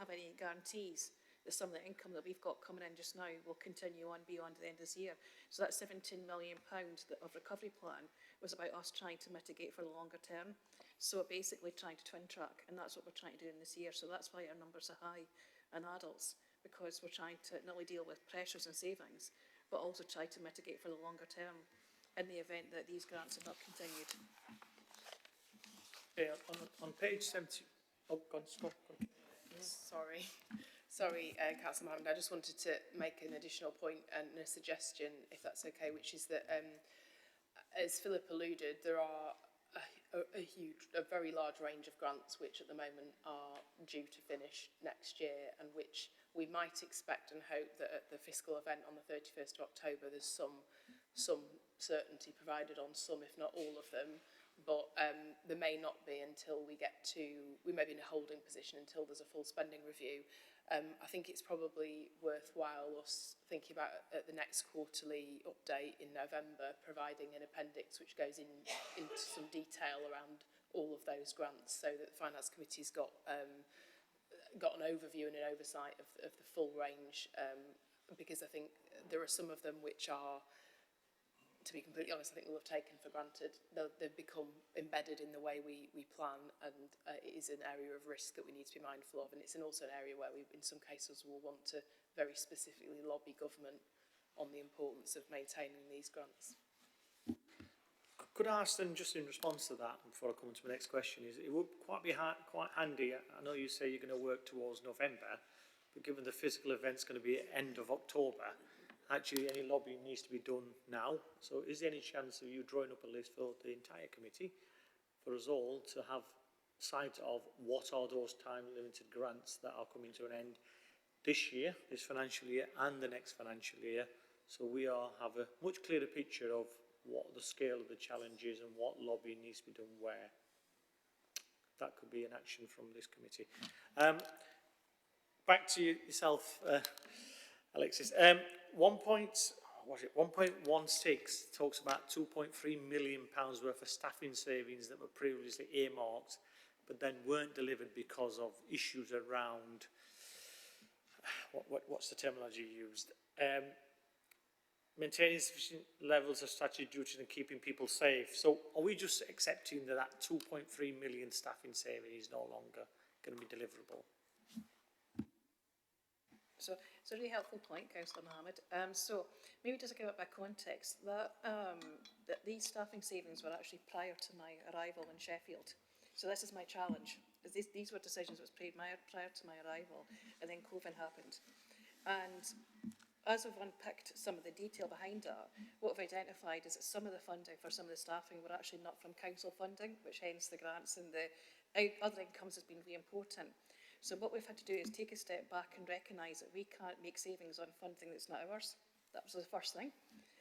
have any guarantees that some of the income that we've got coming in just now will continue on beyond the end of this year. So that £17 million of recovery plan was about us trying to mitigate for the longer term. So basically trying to twin track, and that's what we're trying to do in this year. So that's why our numbers are high in adults, because we're trying to not only deal with pressures and savings, but also try to mitigate for the longer term in the event that these grants are not continued. Okay, on page 70, oh, go on. Sorry, Councillor Mohammed, I just wanted to make an additional point and a suggestion, if that's okay, which is that, as Philip alluded, there are a very large range of grants which at the moment are due to finish next year, and which we might expect and hope that at the fiscal event on the 31st of October there's some certainty provided on some, if not all of them, but there may not be until we may be in a holding position until there's a full spending review. I think it's probably worthwhile us thinking about at the next quarterly update in November, providing an appendix which goes into some detail around all of those grants, so that the Finance Committee's got an overview and an oversight of the full range, because I think there are some of them which are, to be completely honest, I think we'll have taken for granted. They've become embedded in the way we plan, and it is an area of risk that we need to be mindful of, and it's also an area where we, in some cases, will want to very specifically lobby government on the importance of maintaining these grants. Could I ask then, just in response to that, before I come to my next question, is it would be quite handy, I know you say you're going to work towards November, but given the physical event's going to be at end of October, actually any lobbying needs to be done now. So is there any chance of you drawing up a list for the entire committee, for us all to have sight of what are those time-limited grants that are coming to an end this year, this financial year, and the next financial year, so we have a much clearer picture of what the scale of the challenge is and what lobbying needs to be done where. That could be an action from this committee. Back to yourself, Alexis. 1.16 talks about £2.3 million worth of staffing savings that were previously earmarked but then weren't delivered because of issues around, what's the terminology used? Maintaining sufficient levels of statutory duties and keeping people safe. So are we just accepting that that 2.3 million staffing saving is no longer going to be deliverable? So it's a really helpful point, Councillor Mohammed. So maybe just to give it by context, that these staffing savings were actually prior to my arrival in Sheffield. So this is my challenge. These were decisions that was prior to my arrival, and then COVID happened. And as we've unpicked some of the detail behind that, what we've identified is that some of the funding for some of the staffing were actually not from council funding, which hence the grants and the other incomes has been really important. So what we've had to do is take a step back and recognise that we can't make savings on funding that's not ours. That was the first thing.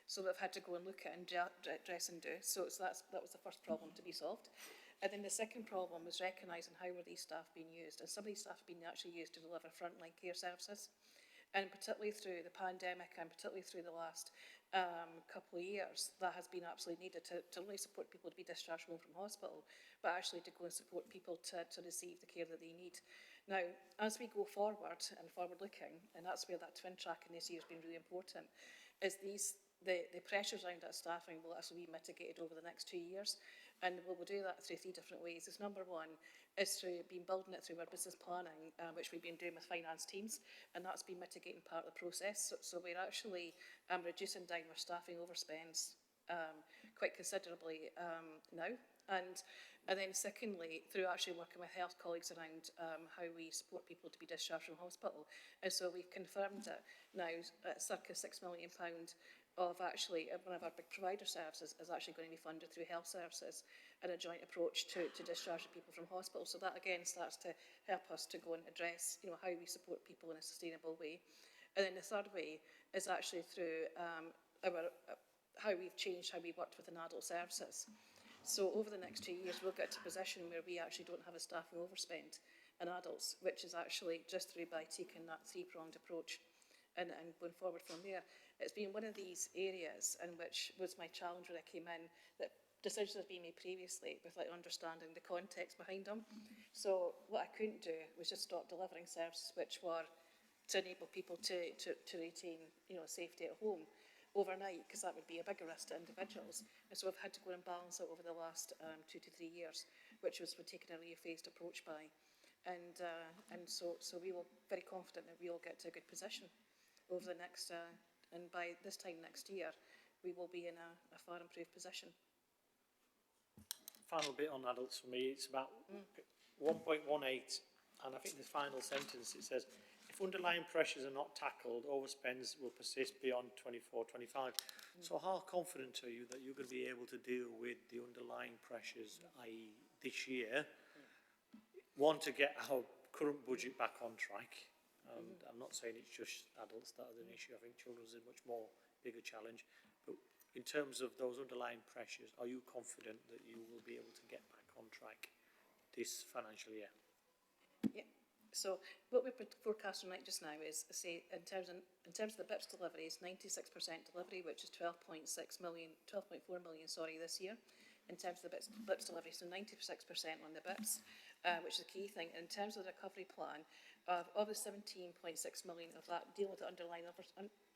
So we've had to go and look at and address and do. So that was the first problem to be solved. And then the second problem was recognising how were these staff being used. And some of these staff have been actually used to deliver frontline care services. And particularly through the pandemic and particularly through the last couple of years, that has been absolutely needed to not only support people to be discharged home from hospital, but actually to go and support people to receive the care that they need. Now, as we go forward and forward-looking, and that's where that twin track in this year has been really important, is the pressures around that staffing will actually be mitigated over the next 2 years. And we'll do that through 3 different ways. Is number one is through building it through our business planning, which we've been doing with finance teams, and that's been mitigating part of the process. So we're actually reducing down our staffing overspends quite considerably now. And then secondly, through actually working with health colleagues around how we support people to be discharged from hospital. And so we've confirmed that now circa £6 million of actually one of our big provider services is actually going to be funded through health services and a joint approach to discharging people from hospital. So that again starts to help us to go and address, how we support people in a sustainable way. And then the third way is actually through how we've changed how we worked within adult services. So over the next 2 years, we'll get to a position where we actually don't have a staffing overspend in adults, which is actually just through by taking that 3-pronged approach and going forward from there. It's been one of these areas in which was my challenge when I came in, that decisions have been made previously without understanding the context behind them. So what I couldn't do was just stop delivering services which were to enable people to retain, safety at home overnight, because that would be a bigger risk to individuals. And so I've had to go and balance it over the last 2 to 3 years, which was we're taking a really phased approach by. And so we will very confident that we will get to a good position over the next, and by this time next year, we will be in a far improved position. Final bit on adults for me, it's about 1.18, and I think the final sentence, it says, if underlying pressures are not tackled, overspends will persist beyond 24-25. So how confident are you that you're going to be able to deal with the underlying pressures, i.e. this year? One, to get our current budget back on track. And I'm not saying it's just adults that are an issue. I think children is a much more bigger challenge. But in terms of those underlying pressures, are you confident that you will be able to get back on track this financial year? Yeah. So what we're forecasting right just now is, say, in terms of the BIPS delivery, is 96% delivery, which is 12.4 million, this year. In terms of the BIPS delivery, so 96% on the BIPS, which is the key thing. In terms of the recovery plan, of the 17.6 million of that deal with the underlying,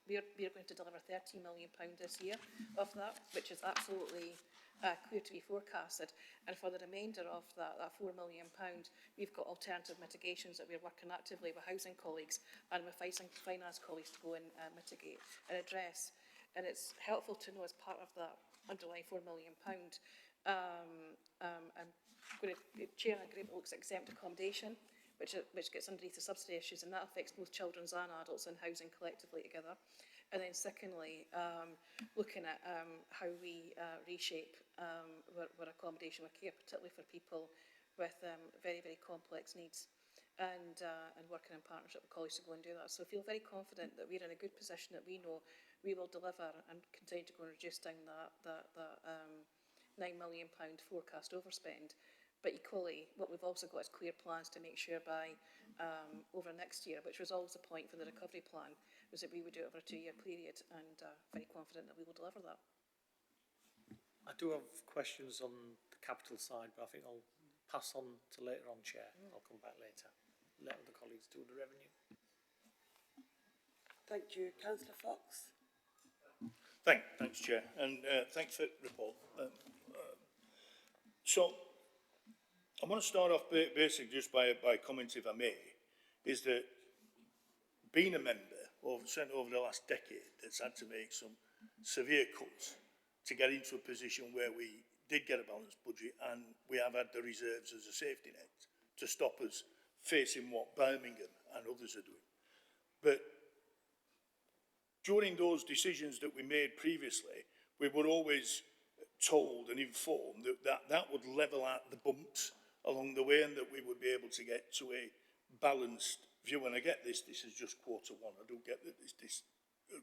we are going to deliver £13 million this year of that, which is absolutely clear to be forecasted. And for the remainder of that £4 million, we've got alternative mitigations that we're working actively with housing colleagues and with finance colleagues to go and mitigate and address. And it's helpful to know, as part of that underlying £4 million, I'm going to chair a group that looks at exempt accommodation, which gets underneath the subsidy issues, and that affects both children and adults and housing collectively together. And then secondly, looking at how we reshape our accommodation with care, particularly for people with very, very complex needs, and working in partnership with colleagues to go and do that. So I feel very confident that we're in a good position, that we know we will deliver and continue to go and reduce down that £9 million forecast overspend. But equally, what we've also got is clear plans to make sure by over next year, which was always the point for the recovery plan, was that we would do it over a 2-year period, and very confident that we will deliver that. I do have questions on the capital side, but I think I'll pass on to later on, Chair. I'll come back later. Let other colleagues do the revenue. Thank you. Councillor Fox. Thanks, Chair, and thanks for the report. So, I want to start off basically just by a comment, if I may, is that being a member over the last decade that's had to make some severe cuts to get into a position where we did get a balanced budget and we have had the reserves as a safety net to stop us facing what Birmingham and others are doing. But during those decisions that we made previously, we were always told and informed that would level out the bumps along the way and that we would be able to get to a balanced view. And I get this is just quarter one. I do get that this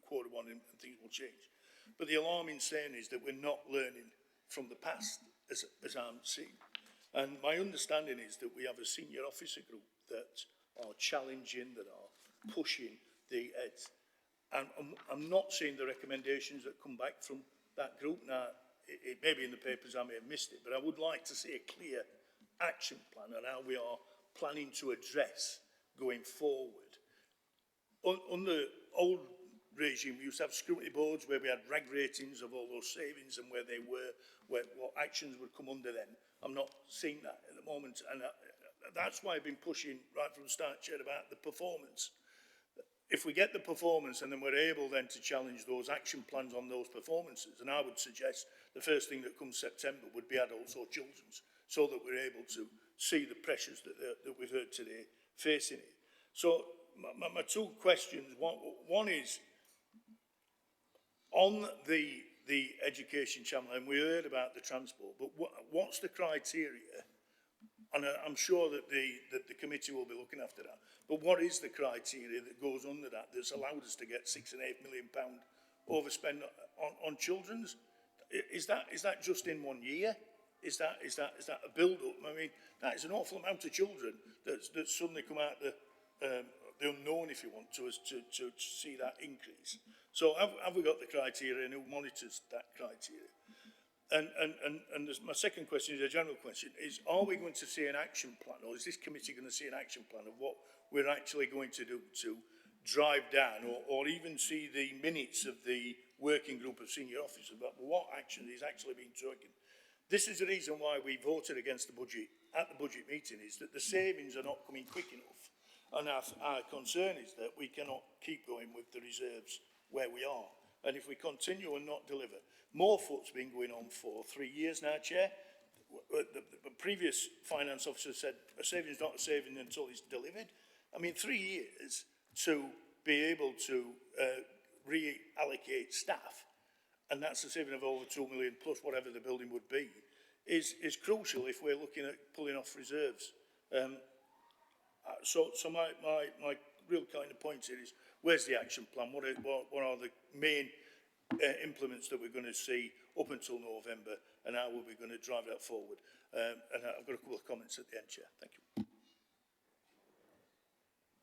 quarter one and things will change. But the alarming saying is that we're not learning from the past, as I'm seeing. And my understanding is that we have a senior officer group that are challenging, that are pushing the heads. And I'm not seeing the recommendations that come back from that group. Now, it may be in the papers, I may have missed it, but I would like to see a clear action plan on how we are planning to address going forward. Under old regime, we used to have scrutiny boards where we had reg ratings of all those savings and where they were, what actions would come under them. I'm not seeing that at the moment, and that's why I've been pushing right from the start, Chair, about the performance. If we get the performance and then we're able then to challenge those action plans on those performances, and I would suggest the first thing that comes September would be adults or children's, so that we're able to see the pressures that we've heard today facing it. So my two questions, one is on the education channel, and we heard about the transport, but what's the criteria? And I'm sure that the committee will be looking after that. But what is the criteria that goes under that that's allowed us to get £6 and £8 million overspend on children's? Is that just in 1 year? Is that a build-up? I mean, that is an awful amount of children that suddenly come out the unknown, if you want, to us to see that increase. So have we got the criteria, and who monitors that criteria? And my second question is a general question, is are we going to see an action plan, or is this committee going to see an action plan of what we're actually going to do to drive down, or even see the minutes of the working group of senior officers about what action is actually being taken? This is the reason why we voted against the budget at the budget meeting, is that the savings are not coming quick enough. And our concern is that we cannot keep going with the reserves where we are. And if we continue and not deliver, more foot's been going on for 3 years now, Chair. The previous finance officer said a saving is not a saving until it's delivered. I mean, 3 years to be able to reallocate staff, and that's a saving of over 2 million plus whatever the building would be, is crucial if we're looking at pulling off reserves. So my real kind of point here is, where's the action plan? What are the main implements that we're going to see up until November, and how are we going to drive that forward? And I've got a couple of comments at the end, Chair. Thank you.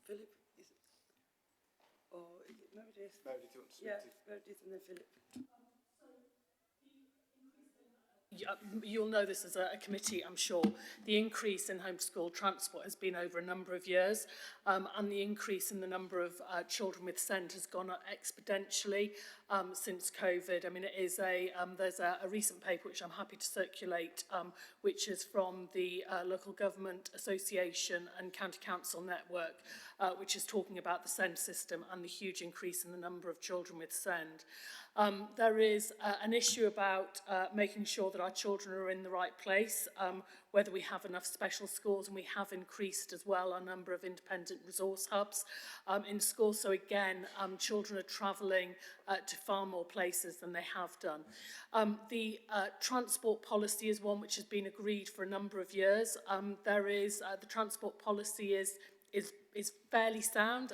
Philip, is it? Or is it Meredith? Meredith, you want to speak Yeah, to? Meredith and then Philip. You'll know this as a committee, I'm sure. The increase in homeschool transport has been over a number of years, and the increase in the number of children with SEND has gone up exponentially since COVID. I mean, it is there's a recent paper which I'm happy to circulate, which is from the Local Government Association and County Council Network, which is talking about the SEND system and the huge increase in the number of children with SEND. There is an issue about making sure that our children are in the right place, whether we have enough special schools, and we have increased as well our number of independent resource hubs in schools. So again, children are travelling to far more places than they have done. The transport policy is one which has been agreed for a number of years. The transport policy is is fairly sound.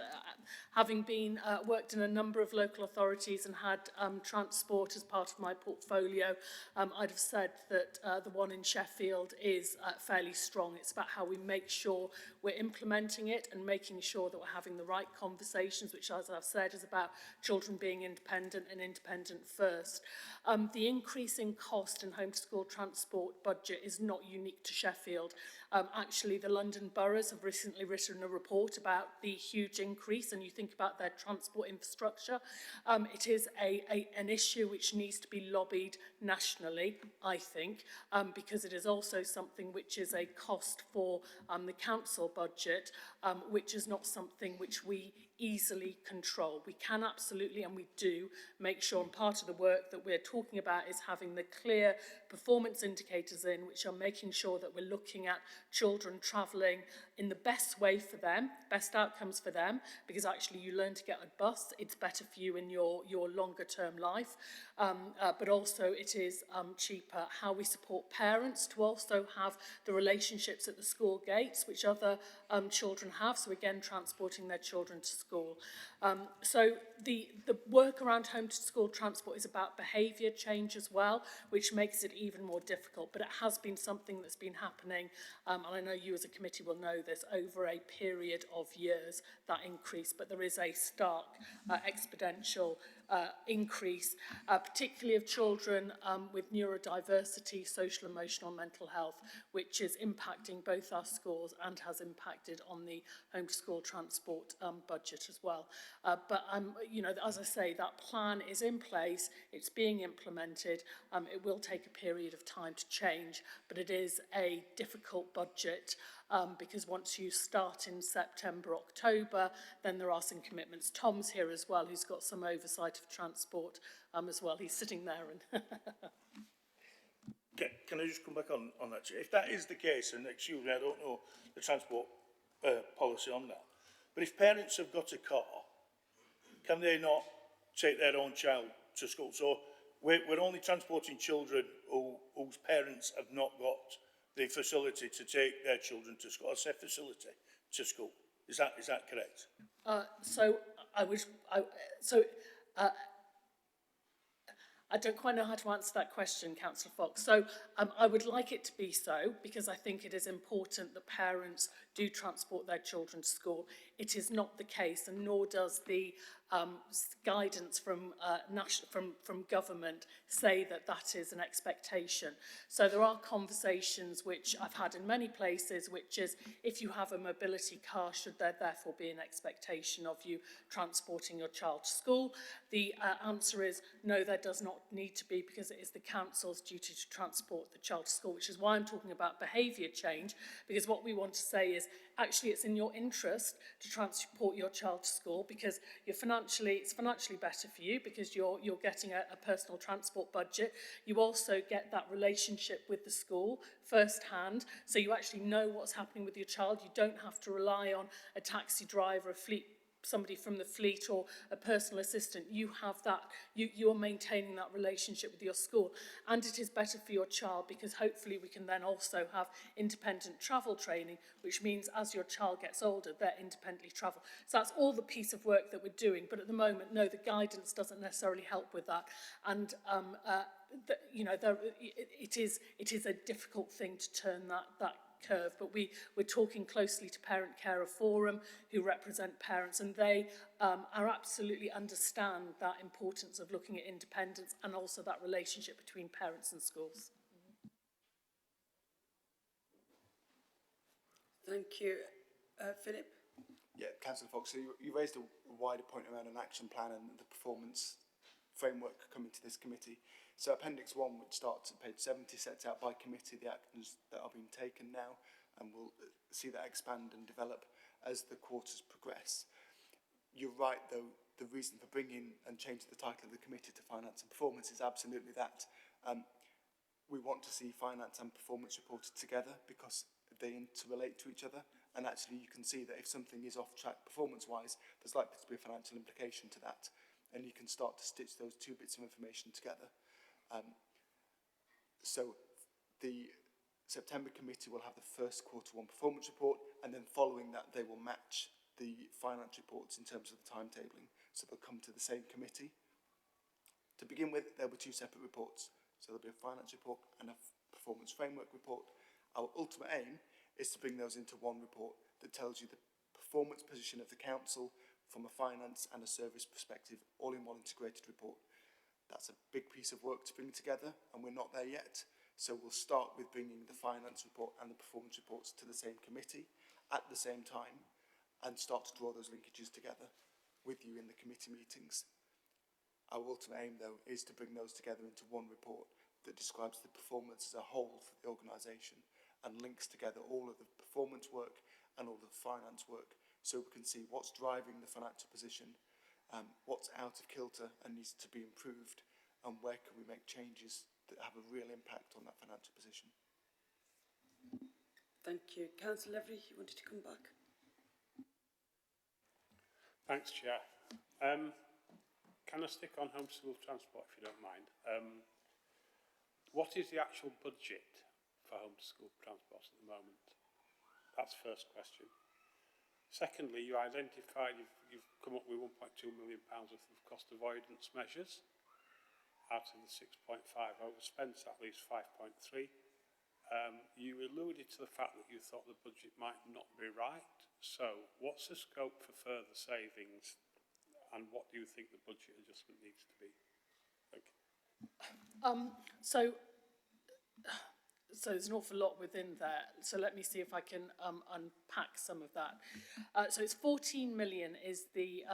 Having been worked in a number of local authorities and had transport as part of my portfolio, I'd have said that the one in Sheffield is fairly strong. It's about how we make sure we're implementing it and making sure that we're having the right conversations, which, as I've said, is about children being independent and independent first. The increase in cost in home-to-school transport budget is not unique to Sheffield. Actually, the London boroughs have recently written a report about the huge increase, and you think about their transport infrastructure. It is an issue which needs to be lobbied nationally, I think, because it is also something which is a cost for the council budget, which is not something which we easily control. We can absolutely, and we do, make sure, and part of the work that we're talking about is having the clear performance indicators in, which are making sure that we're looking at children travelling in the best way for them, best outcomes for them, because actually you learn to get a bus, it's better for you in your longer term life, but also it is cheaper. How we support parents to also have the relationships at the school gates, which other children have, so again transporting their children to school. So the work around home to school transport is about behaviour change as well, which makes it even more difficult, but it has been something that's been happening, and I know you as a committee will know this, over a period of years, that increase, but there is a stark exponential increase, particularly of children with neurodiversity, social, emotional, mental health, which is impacting both our schools and has impacted on the home to school transport budget as well. But you know, as I say, that plan is in place, it's being implemented, it will take a period of time to change, but it is a difficult budget because once you start in September, October, then there are some commitments. Tom's here as well, who's got some oversight of transport as well. He's sitting there. And Can I just come back on that? If that is the case, and excuse me, I don't know the transport policy on that, but if parents have got a car, can they not take their own child to school? So we're only transporting children whose parents have not got the facility to take their children to school. I say facility to school. Is that correct? I don't quite know how to answer that question, Councillor Fox. So I would like it to be so, because I think it is important that parents do transport their children to school. It is not the case, and nor does the guidance from government say that that is an expectation. So there are conversations which I've had in many places, which is if you have a mobility car, should there therefore be an expectation of you transporting your child to school? The answer is no, there does not need to be, because it is the council's duty to transport the child to school, which is why I'm talking about behaviour change, because what we want to say is actually it's in your interest to transport your child to school, because it's financially better for you, because you're getting a personal transport budget. You also get that relationship with the school firsthand, so you actually know what's happening with your child. You don't have to rely on a taxi driver, somebody from the fleet, or a personal assistant. You have that, you're maintaining that relationship with your school, and it is better for your child, because hopefully we can then also have independent travel training, which means as your child gets older, they're independently travel. So that's all the piece of work that we're doing, but at the moment, no, the guidance doesn't necessarily help with that, and it is a difficult thing to turn that curve, but we're talking closely to Parent Carer Forum, who represent parents, and they are absolutely understand that importance of looking at independence and also that relationship between parents and schools. Thank you. Philip? Yeah, Councillor Fox, so you raised a wider point around an action plan and the performance framework coming to this committee. So Appendix 1, which starts at page 70, sets out by committee the actions that are being taken now, and we'll see that expand and develop as the quarters progress. You're right, though, the reason for bringing and changing the title of the committee to Finance and Performance is absolutely that. We want to see finance and performance reported together because they interrelate to each other, and actually you can see that if something is off track performance-wise, there's likely to be a financial implication to that, and you can start to stitch those two bits of information together. So the September committee will have the first Q1 performance report, and then following that they will match the finance reports in terms of the timetabling, so they'll come to the same committee. To begin with, there were two separate reports. So there'll be a finance report and a performance framework report. Our ultimate aim is to bring those into one report that tells you the performance position of the council from a finance and a service perspective, all in one integrated report. That's a big piece of work to bring together, and we're not there yet. So we'll start with bringing the finance report and the performance reports to the same committee at the same time and start to draw those linkages together with you in the committee meetings. Our ultimate aim, though, is to bring those together into one report that describes the performance as a whole for the organisation and links together all of the performance work and all the finance work, so we can see what's driving the financial position, what's out of kilter and needs to be improved, and where can we make changes that have a real impact on that financial position. Thank you. Councillor Levery, you wanted to come back? Thanks, Chair. Can I stick on homeschool transport, if you don't mind? What is the actual budget for homeschool transport at the moment? That's the first question. Secondly, you identified you've come up with £1.2 million worth of cost avoidance measures. Out of the 6.5 overspent, at least 5.3. You alluded to the fact that you thought the budget might not be right. So what's the scope for further savings, and what do you think the budget adjustment needs to be? Thank you. So there's an awful lot within there. So let me see if I can unpack some of that. So it's 14 million is the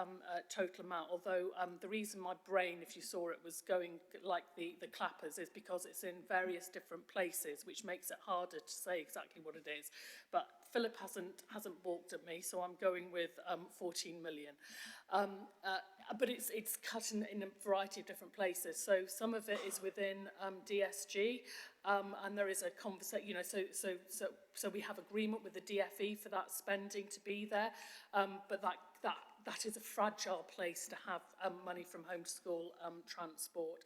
total amount, although the reason my brain, if you saw it, was going like the clappers is because it's in various different places, which makes it harder to say exactly what it is. But Philip hasn't balked at me, so I'm going with 14 million. But it's cut in a variety of different places. So some of it is within DSG, and there is a conversation, so we have agreement with the DFE for that spending to be there, but that is a fragile place to have money from homeschool transport.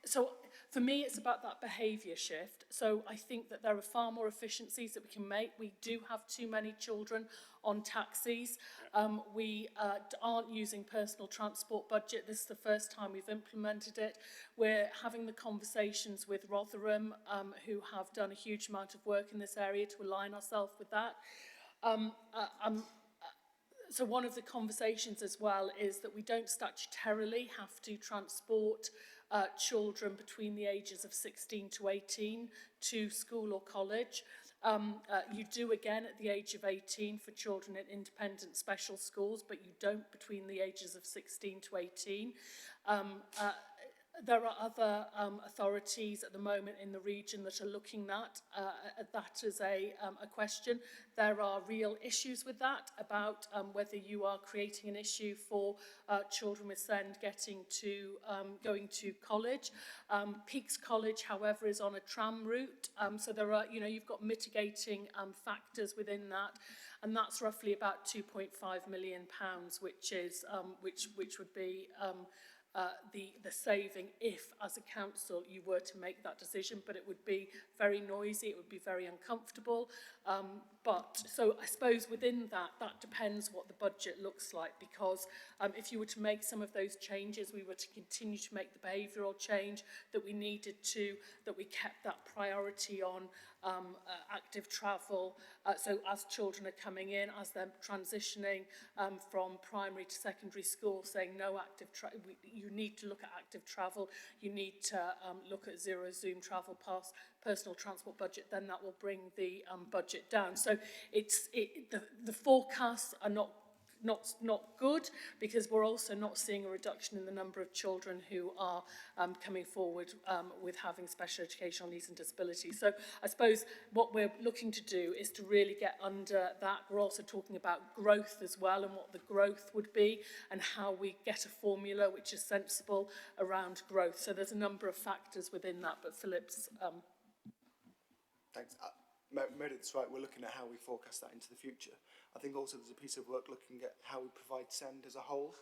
So for me, it's about that behaviour shift. So I think that there are far more efficiencies that we can make. We do have too many children on taxis. We aren't using personal transport budget. This is the first time we've implemented it. We're having the conversations with Rotherham, who have done a huge amount of work in this area to align ourselves with that. So one of the conversations as well is that we don't statutorily have to transport children between the ages of 16 to 18 to school or college. You do again at the age of 18 for children in independent special schools, but you don't between the ages of 16 to 18. There are other authorities at the moment in the region that are looking at that as a question. There are real issues with that about whether you are creating an issue for children with SEND going to college. Peaks College, however, is on a tram route, so there are, you've got mitigating factors within that, and that's roughly about £2.5 million, which is which would be the saving if, as a council, you were to make that decision, but it would be very noisy, it would be very uncomfortable. But so I suppose within that depends what the budget looks like, because if you were to make some of those changes, we were to continue to make the behavioural change that we needed to, that we kept that priority on active travel. So as children are coming in, as they're transitioning from primary to secondary school, saying no active travel, you need to look at active travel, you need to look at zero Zoom travel pass, personal transport budget, then that will bring the budget down. So the forecasts are not good, because we're also not seeing a reduction in the number of children who are coming forward with having special educational needs and disabilities. So I suppose what we're looking to do is to really get under that. We're also talking about growth as well, and what the growth would be, and how we get a formula which is sensible around growth. So there's a number of factors within that, but Philip's... Thanks. Meredith's right, we're looking at how we forecast that into the future. I think also there's a piece of work looking at how we provide SEND as a whole,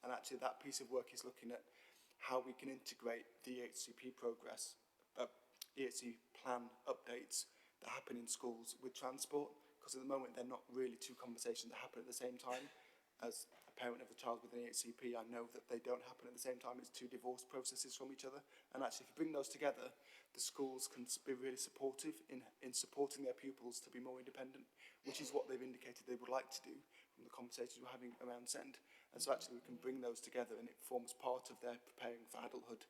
and actually that piece of work is looking at how we can integrate the EHCP EHC plan updates that happen in schools with transport, because at the moment they're not really two conversations that happen at the same time. As a parent of a child with an EHCP, I know that they don't happen at the same time. It's two divorce processes from each other. And actually, if you bring those together, the schools can be really supportive in supporting their pupils to be more independent, which is what they've indicated they would like to do from the conversations we're having around SEND. And so actually we can bring those together, and it forms part of their preparing for adulthood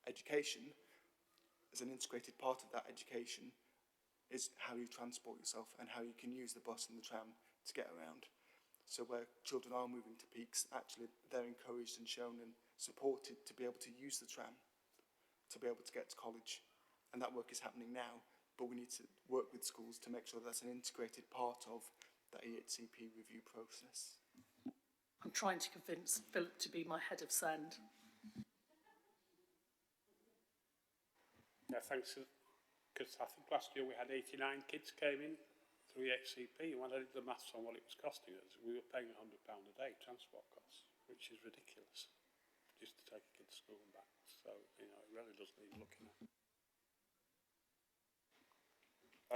education. As an integrated part of that education is how you transport yourself and how you can use the bus and the tram to get around. So where children are moving to peaks, actually they're encouraged and shown and supported to be able to use the tram, to be able to get to college. And that work is happening now, but we need to work with schools to make sure that's an integrated part of the EHCP review process. I'm trying to convince Philip to be my head of SEND. Yeah, thanks. Because I think last year we had 89 kids came in through EHCP, and when I did the maths on what it was costing us, we were paying £100 a day transport costs, which is ridiculous, just to take a kid to school and back. So, you know, it really does need looking at.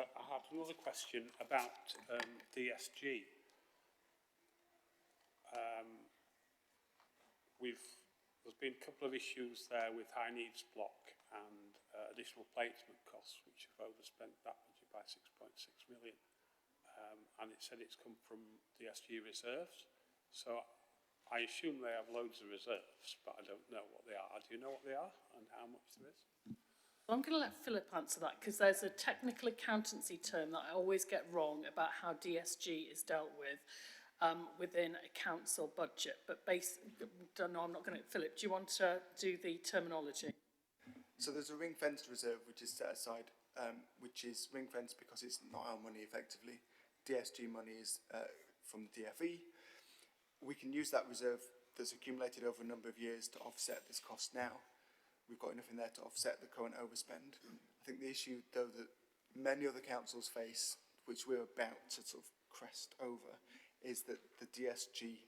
I had another question about DSG. There's been a couple of issues there with high needs block and additional placement costs, which have overspent that budget by 6.6 million. And it said it's come from DSG reserves. So I assume they have loads of reserves, but I don't know what they are. Do you know what they are and how much there is? Well, I'm going to let Philip answer that, because there's a technical accountancy term that I always get wrong about how DSG is dealt with within a council budget. But no, I'm not going to. Philip, do you want to do the terminology? So there's a ring-fenced reserve which is set aside, which is ring-fenced because it's not our money effectively. DSG money is from the DFE. We can use that reserve that's accumulated over a number of years to offset this cost now. We've got enough in there to offset the current overspend. I think the issue, though, that many other councils face, which we're about to sort of crest over, is that the DSG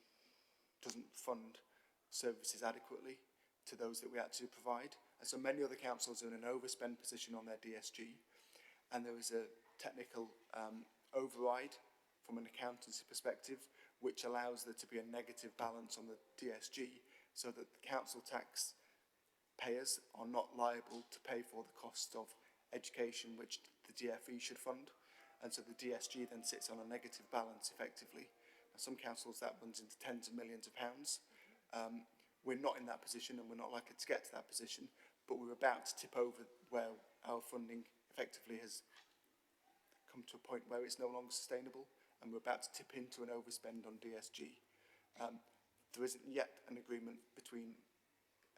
doesn't fund services adequately to those that we actually provide. And so many other councils are in an overspend position on their DSG, and there is a technical override from an accountancy perspective, which allows there to be a negative balance on the DSG, so that the council tax payers are not liable to pay for the cost of education which the DFE should fund. And so the DSG then sits on a negative balance effectively. Now, some councils that runs into tens of millions of pounds. We're not in that position, and we're not likely to get to that position, but we're about to tip over where our funding effectively has come to a point where it's no longer sustainable, and we're about to tip into an overspend on DSG. There isn't yet an agreement between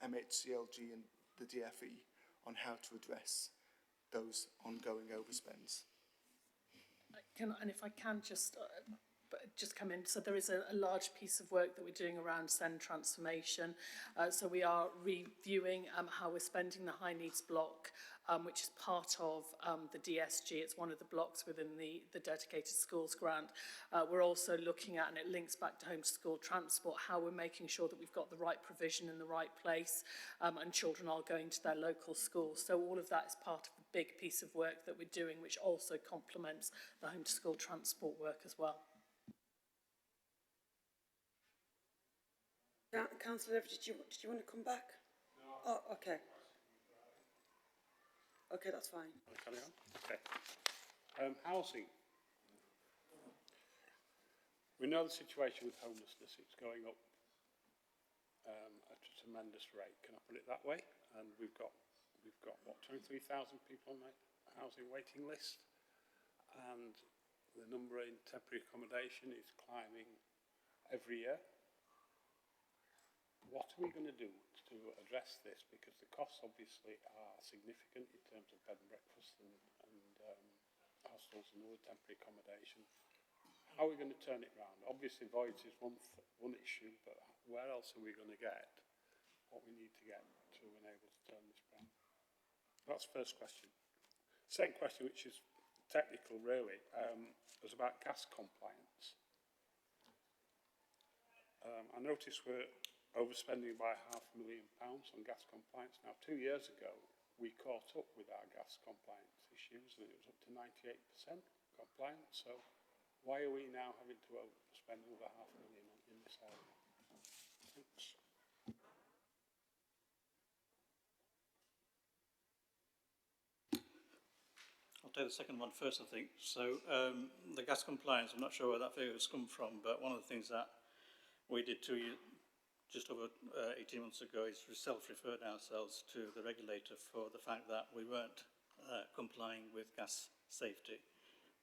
MHCLG and the DFE on how to address those ongoing overspends. And if I can just come in, so there is a large piece of work that we're doing around SEND transformation. So we are reviewing how we're spending the high needs block, which is part of the DSG. It's one of the blocks within the dedicated schools grant. We're also looking at, and it links back to home to school transport, how we're making sure that we've got the right provision in the right place, and children are going to their local schools. So all of that is part of the big piece of work that we're doing, which also complements the home to school transport work as well. Councillor, did you want to come back? No. Oh, okay. Okay, that's fine. Carry on. Okay. Housing. We know the situation with homelessness. It's going up at a tremendous rate. Can I put it that way? And we've got what, 23,000 people on the housing waiting list, and the number in temporary accommodation is climbing every year. What are we going to do to address this? Because the costs obviously are significant in terms of bed and breakfast and hostels and other temporary accommodation. How are we going to turn it round? Obviously voids is one issue, but where else are we going to get what we need to get to enable to turn this round? That's the first question. Second question, which is technical really, was about gas compliance. I noticed we're overspending by £500,000 on gas compliance. Now, 2 years ago, we caught up with our gas compliance issues, and it was up to 98% compliance. So Why are we now having to spend over £500,000 in this area? Thanks. I'll take the second one first, I think. So the gas compliance, I'm not sure where that figure has come from, but one of the things that we did just over 18 months ago is we self-referred ourselves to the regulator for the fact that we weren't complying with gas safety,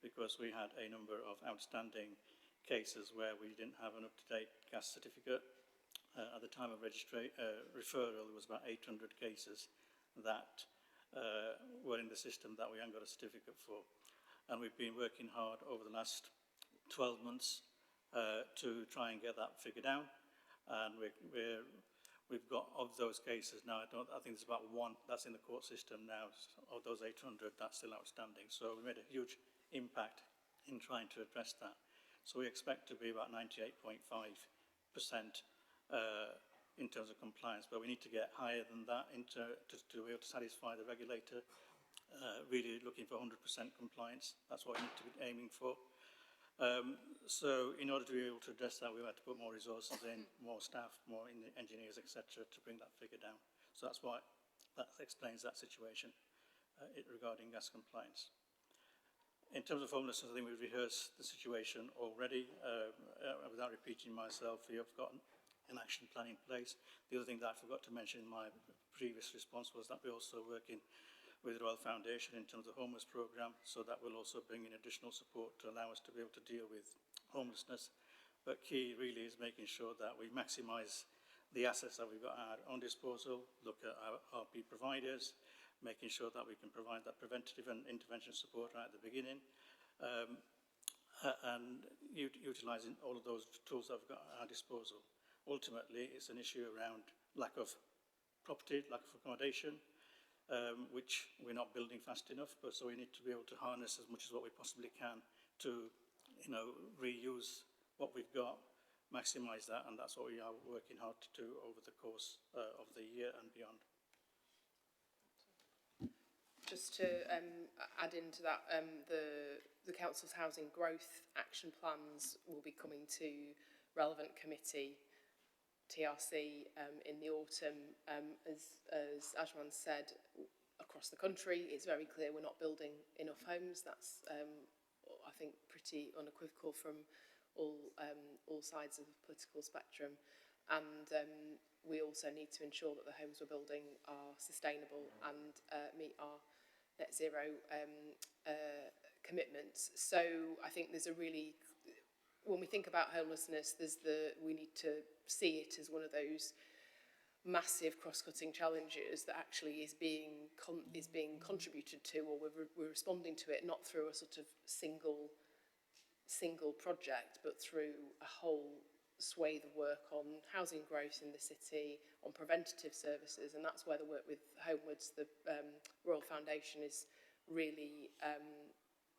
because we had a number of outstanding cases where we didn't have an up-to-date gas certificate. At the time of referral, there was about 800 cases that were in the system that we haven't got a certificate for. And we've been working hard over the last 12 months to try and get that figure down. And we've got, of those cases now, I think there's about one that's in the court system now. Of those 800, that's still outstanding. So we made a huge impact in trying to address that. So we expect to be about 98.5% in terms of compliance, but we need to get higher than that to be able to satisfy the regulator. Really looking for 100% compliance. That's what we need to be aiming for. So in order to be able to address that, we had to put more resources in, more staff, more engineers, etc., to bring that figure down. So that explains that situation regarding gas compliance. In terms of homelessness, I think we've rehearsed the situation already. Without repeating myself, we have got an action plan in place. The other thing that I forgot to mention in my previous response was that we're also working with the Royal Foundation in terms of the homeless programme, so that will also bring in additional support to allow us to be able to deal with homelessness. But key really is making sure that we maximise the assets that we've got at our own disposal, look at our RP providers, making sure that we can provide that preventative and intervention support right at the beginning, and utilising all of those tools that we've got at our disposal. Ultimately, it's an issue around lack of property, lack of accommodation, which we're not building fast enough, but so we need to be able to harness as much as what we possibly can to, reuse what we've got, maximise that, and that's what we are working hard to do over the course of the year and beyond. Just to add into that, the Council's housing growth action plans will be coming to relevant committee, TRC, in the autumn. As Ajman said, across the country, it's very clear we're not building enough homes. That's, I think, pretty unequivocal from all sides of the political spectrum. And we also need to ensure that the homes we're building are sustainable and meet our net zero commitments. So I think there's a really, when we think about homelessness, we need to see it as one of those massive cross-cutting challenges that actually is being contributed to, or we're responding to it not through a sort of single project, but through a whole swathe of work on housing growth in the city, on preventative services, and that's where the work with Homewards, the Royal Foundation, is really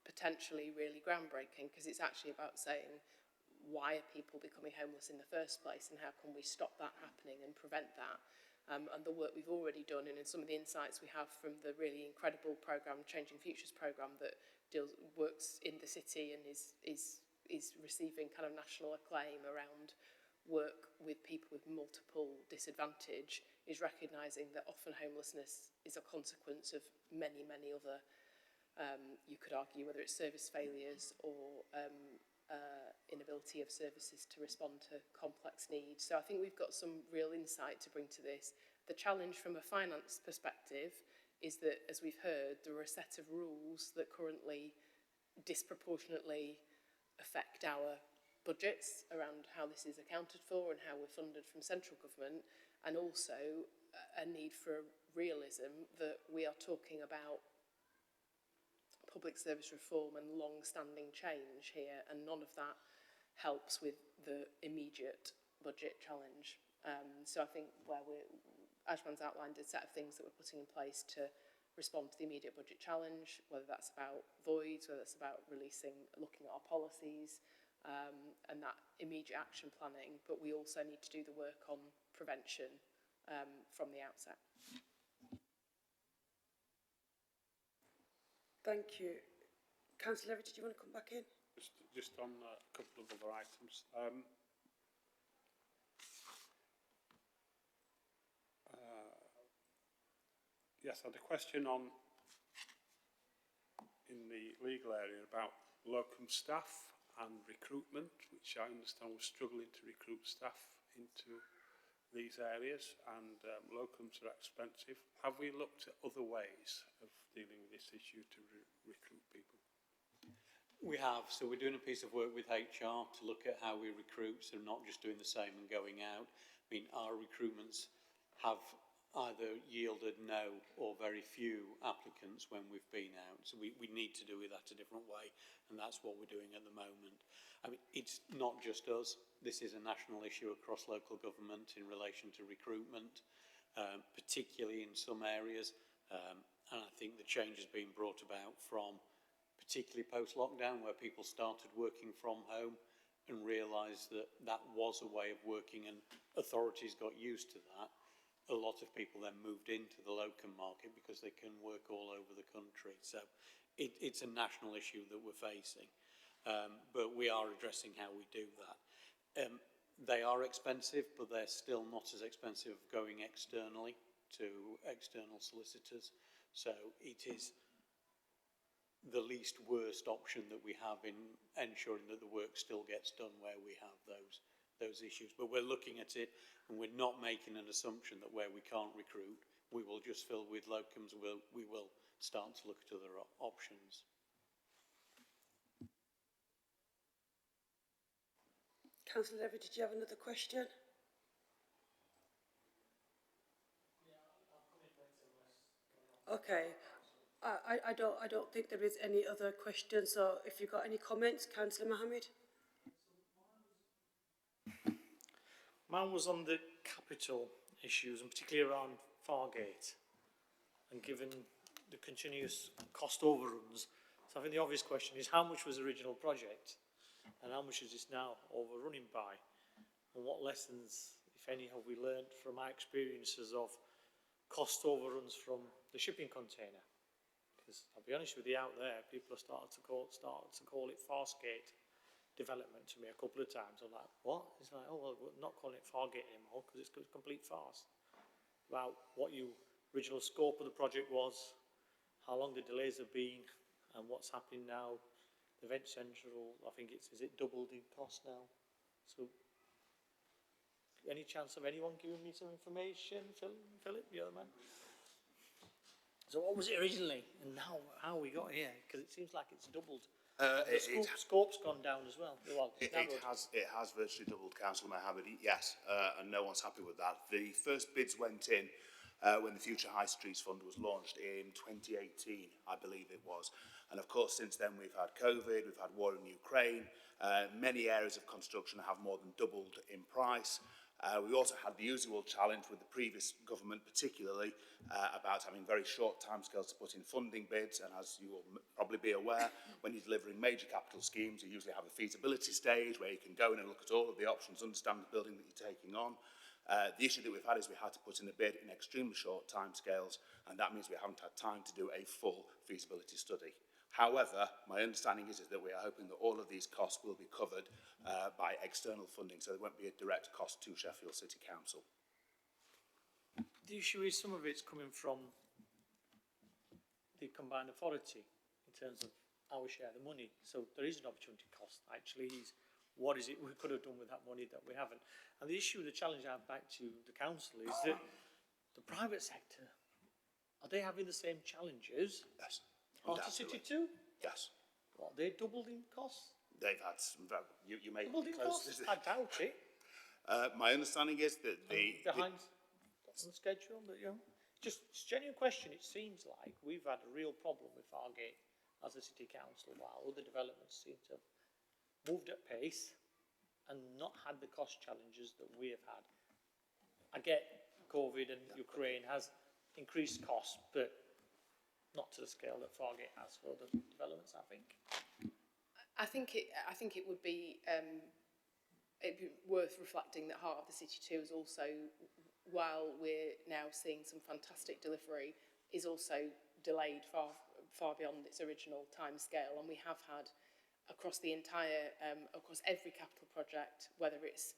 potentially really groundbreaking, because it's actually about saying, why are people becoming homeless in the first place, and how can we stop that happening and prevent that? And the work we've already done, and in some of the insights we have from the really incredible programme, Changing Futures programme, that works in the city and is receiving kind of national acclaim around work with people with multiple disadvantage, is recognising that often homelessness is a consequence of many, many other, you could argue, whether it's service failures or inability of services to respond to complex needs. So I think we've got some real insight to bring to this. The challenge from a finance perspective is that, as we've heard, there are a set of rules that currently disproportionately affect our budgets around how this is accounted for and how we're funded from central government, and also a need for realism that we are talking about public service reform and long-standing change here, and none of that helps with the immediate budget challenge. So I think Ajman's outlined a set of things that we're putting in place to respond to the immediate budget challenge, whether that's about voids, whether it's about looking at our policies, and that immediate action planning, but we also need to do the work on prevention from the outset. Thank you. Councillor, did you want to come back in? Just on a couple of other items. Yes, I had a question on in the legal area about locum staff and recruitment, which I understand was struggling to recruit staff into these areas, and locums are expensive. Have we looked at other ways of dealing with this issue to recruit people? We have, so we're doing a piece of work with HR to look at how we recruit, so not just doing the same and going out. I mean, our recruitments have either yielded no or very few applicants when we've been out. So we need to do that a different way, and that's what we're doing at the moment. I mean, it's not just us. This is a national issue across local government in relation to recruitment, particularly in some areas. And I think the change has been brought about from particularly post-lockdown, where people started working from home and realised that that was a way of working, and authorities got used to that. A lot of people then moved into the locum market because they can work all over the country. So it's a national issue that we're facing, but we are addressing how we do that. They are expensive, but they're still not as expensive going externally to external solicitors. So it is the least worst option that we have in ensuring that the work still gets done where we have those issues. But we're looking at it, and we're not making an assumption that where we can't recruit, we will just fill with locums. We will start to look at other options. Councillor Levy, did you have another question? Okay. I don't think there is any other questions. So if you've got any comments, Councillor Mohammed. Mine was on the capital issues, and particularly around Fargate, and given the continuous cost overruns. So I think the obvious question is, how much was the original project, and how much is this now overrunning by? And what lessons, if any, have we learned from our experiences of cost overruns from the shipping container? Because I'll be honest with you, out there, people have started to call it Farsgate development to me a couple of times. I'm like, what? It's like, oh, well, we're not calling it Fargate anymore because it's a complete farce. About what your original scope of the project was, how long the delays have been, and what's happening now. The Event Central, I think is it doubled in cost now? So, any chance of anyone giving me some information? Philip, the other man? So what was it originally, and now how we got here? Because it seems like it's doubled. The scope's gone down as well. It has virtually doubled, Councillor Mohammed, yes, and no one's happy with that. The first bids went in when the Future High Streets Fund was launched in 2018, I believe it was. And of course, since then we've had COVID, we've had war in Ukraine. Many areas of construction have more than doubled in price. We also had the usual challenge with the previous government, particularly about having very short timescales to put in funding bids. And as you will probably be aware, when you're delivering major capital schemes, you usually have a feasibility stage where you can go in and look at all of the options, understand the building that you're taking on. The issue that we've had is we had to put in a bid in extremely short timescales, and that means we haven't had time to do a full feasibility study. However, my understanding is that we are hoping that all of these costs will be covered by external funding, so there won't be a direct cost to Sheffield City Council. The issue is some of it's coming from the combined authority in terms of how we share the money. So there is an opportunity cost. Actually, what is it we could have done with that money that we haven't? And the issue, the challenge I have back to the council is that the private sector, are they having the same challenges? Yes. Party City too? Yes. What, they doubled in costs? They've had some, you may doubled in costs? I doubt it. My understanding is that behind on the schedule, but just genuine question. It seems like we've had a real problem with Fargate as a city council, while other developments seem to have moved at pace and not had the cost challenges that we have had. I get COVID and Ukraine has increased costs, but not to the scale that Fargate has for the developments, I think. I think it would be it'd be worth reflecting that Heart of the City 2 is also, while we're now seeing some fantastic delivery, is also delayed far beyond its original time scale, and we have had across the entire, across every capital project, whether it's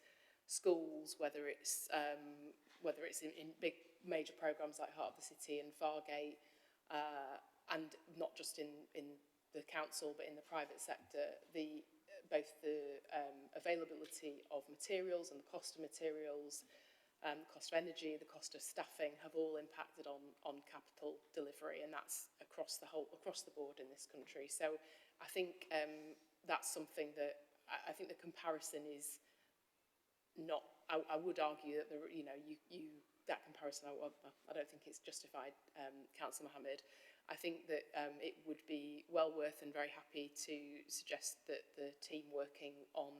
schools, whether it's in big major programmes like Heart of the City and Fargate, and not just in the council but in the private sector, both the availability of materials and the cost of materials, the cost of energy, the cost of staffing have all impacted on capital delivery, and that's across the board in this country. So I think that's something that I think the comparison is not. I would argue that that comparison, I don't think it's justified, Councillor Mohammed. I think that it would be well worth and very happy to suggest that the team working on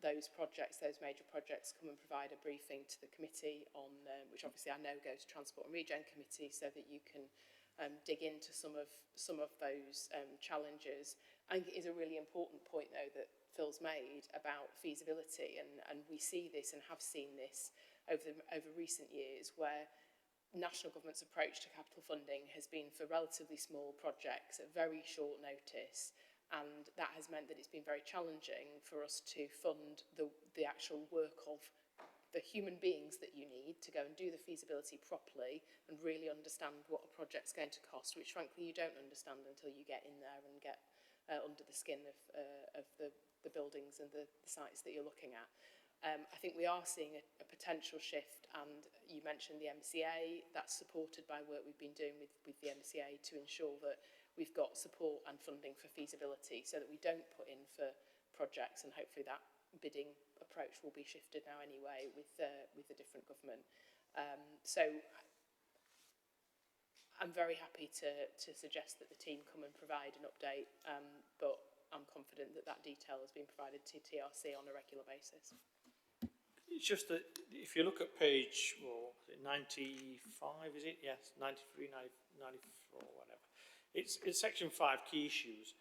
those projects, those major projects, come and provide a briefing to the committee on, which obviously I know goes to Transport and Regen Committee, so that you can dig into some of those challenges. I think it is a really important point, though, that Phil's made about feasibility, and we see this and have seen this over recent years, where national government's approach to capital funding has been for relatively small projects at very short notice, and that has meant that it's been very challenging for us to fund the actual work of the human beings that you need to go and do the feasibility properly and really understand what a project's going to cost, which frankly you don't understand until you get in there and get under the skin of the buildings and the sites that you're looking at. I think we are seeing a potential shift, and you mentioned the MCA. That's supported by work we've been doing with the MCA to ensure that we've got support and funding for feasibility, so that we don't put in for projects, and hopefully that bidding approach will be shifted now anyway with a different government. So I'm very happy to suggest that the team come and provide an update, but I'm confident that detail has been provided to TRC on a regular basis. It's just that if you look at page 95, is it? Yes, 93, 94, whatever. It's section 5, key issues.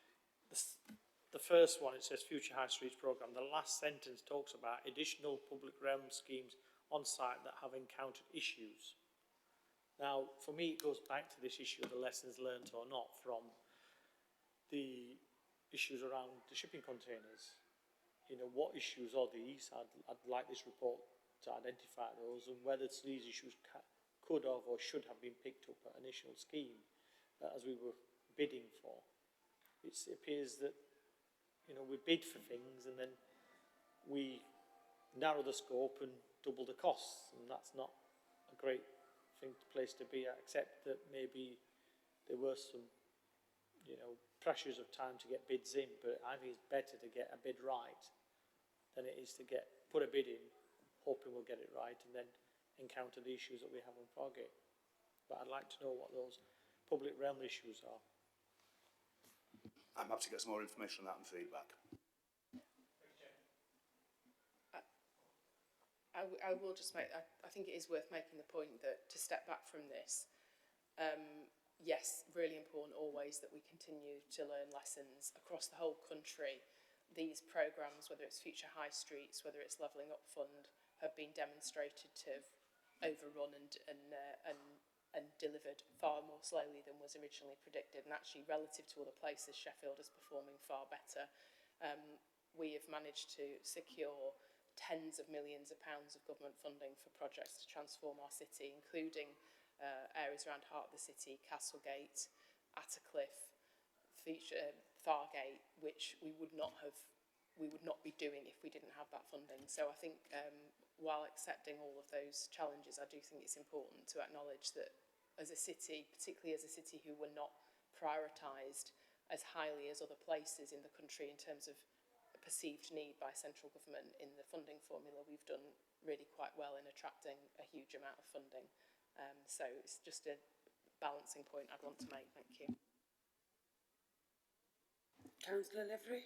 The first one, it says future high streets programme. The last sentence talks about additional public realm schemes on site that have encountered issues. Now, for me, it goes back to this issue of the lessons learned or not from the issues around the shipping containers. You know, what issues are these? I'd like this report to identify those, and whether these issues could have or should have been picked up at initial scheme as we were bidding for. It appears that, you know, we bid for things and then we narrow the scope and double the costs, and that's not a great place to be at, except that maybe there were some, you know, pressures of time to get bids in, but I think it's better to get a bid right than it is to put a bid in, hoping we'll get it right, and then encounter the issues that we have on Fargate. But I'd like to know what those public realm issues are. I'm happy to get some more information on that and feedback. I will just make, I think it is worth making the point that to step back from this, yes, really important always that we continue to learn lessons across the whole country. These programmes, whether it's Future High Streets, whether it's Levelling Up Fund, have been demonstrated to have overrun and delivered far more slowly than was originally predicted. And actually, relative to other places, Sheffield is performing far better. We have managed to secure tens of millions of pounds of government funding for projects to transform our city, including areas around Heart of the City, Castlegate, Attercliffe, Fargate, which we would not be doing if we didn't have that funding. So I think while accepting all of those challenges, I do think it's important to acknowledge that as a city, particularly as a city who were not prioritised as highly as other places in the country in terms of perceived need by central government in the funding formula, we've done really quite well in attracting a huge amount of funding. So it's just a balancing point I'd want to make. Thank you. Councillor Levery.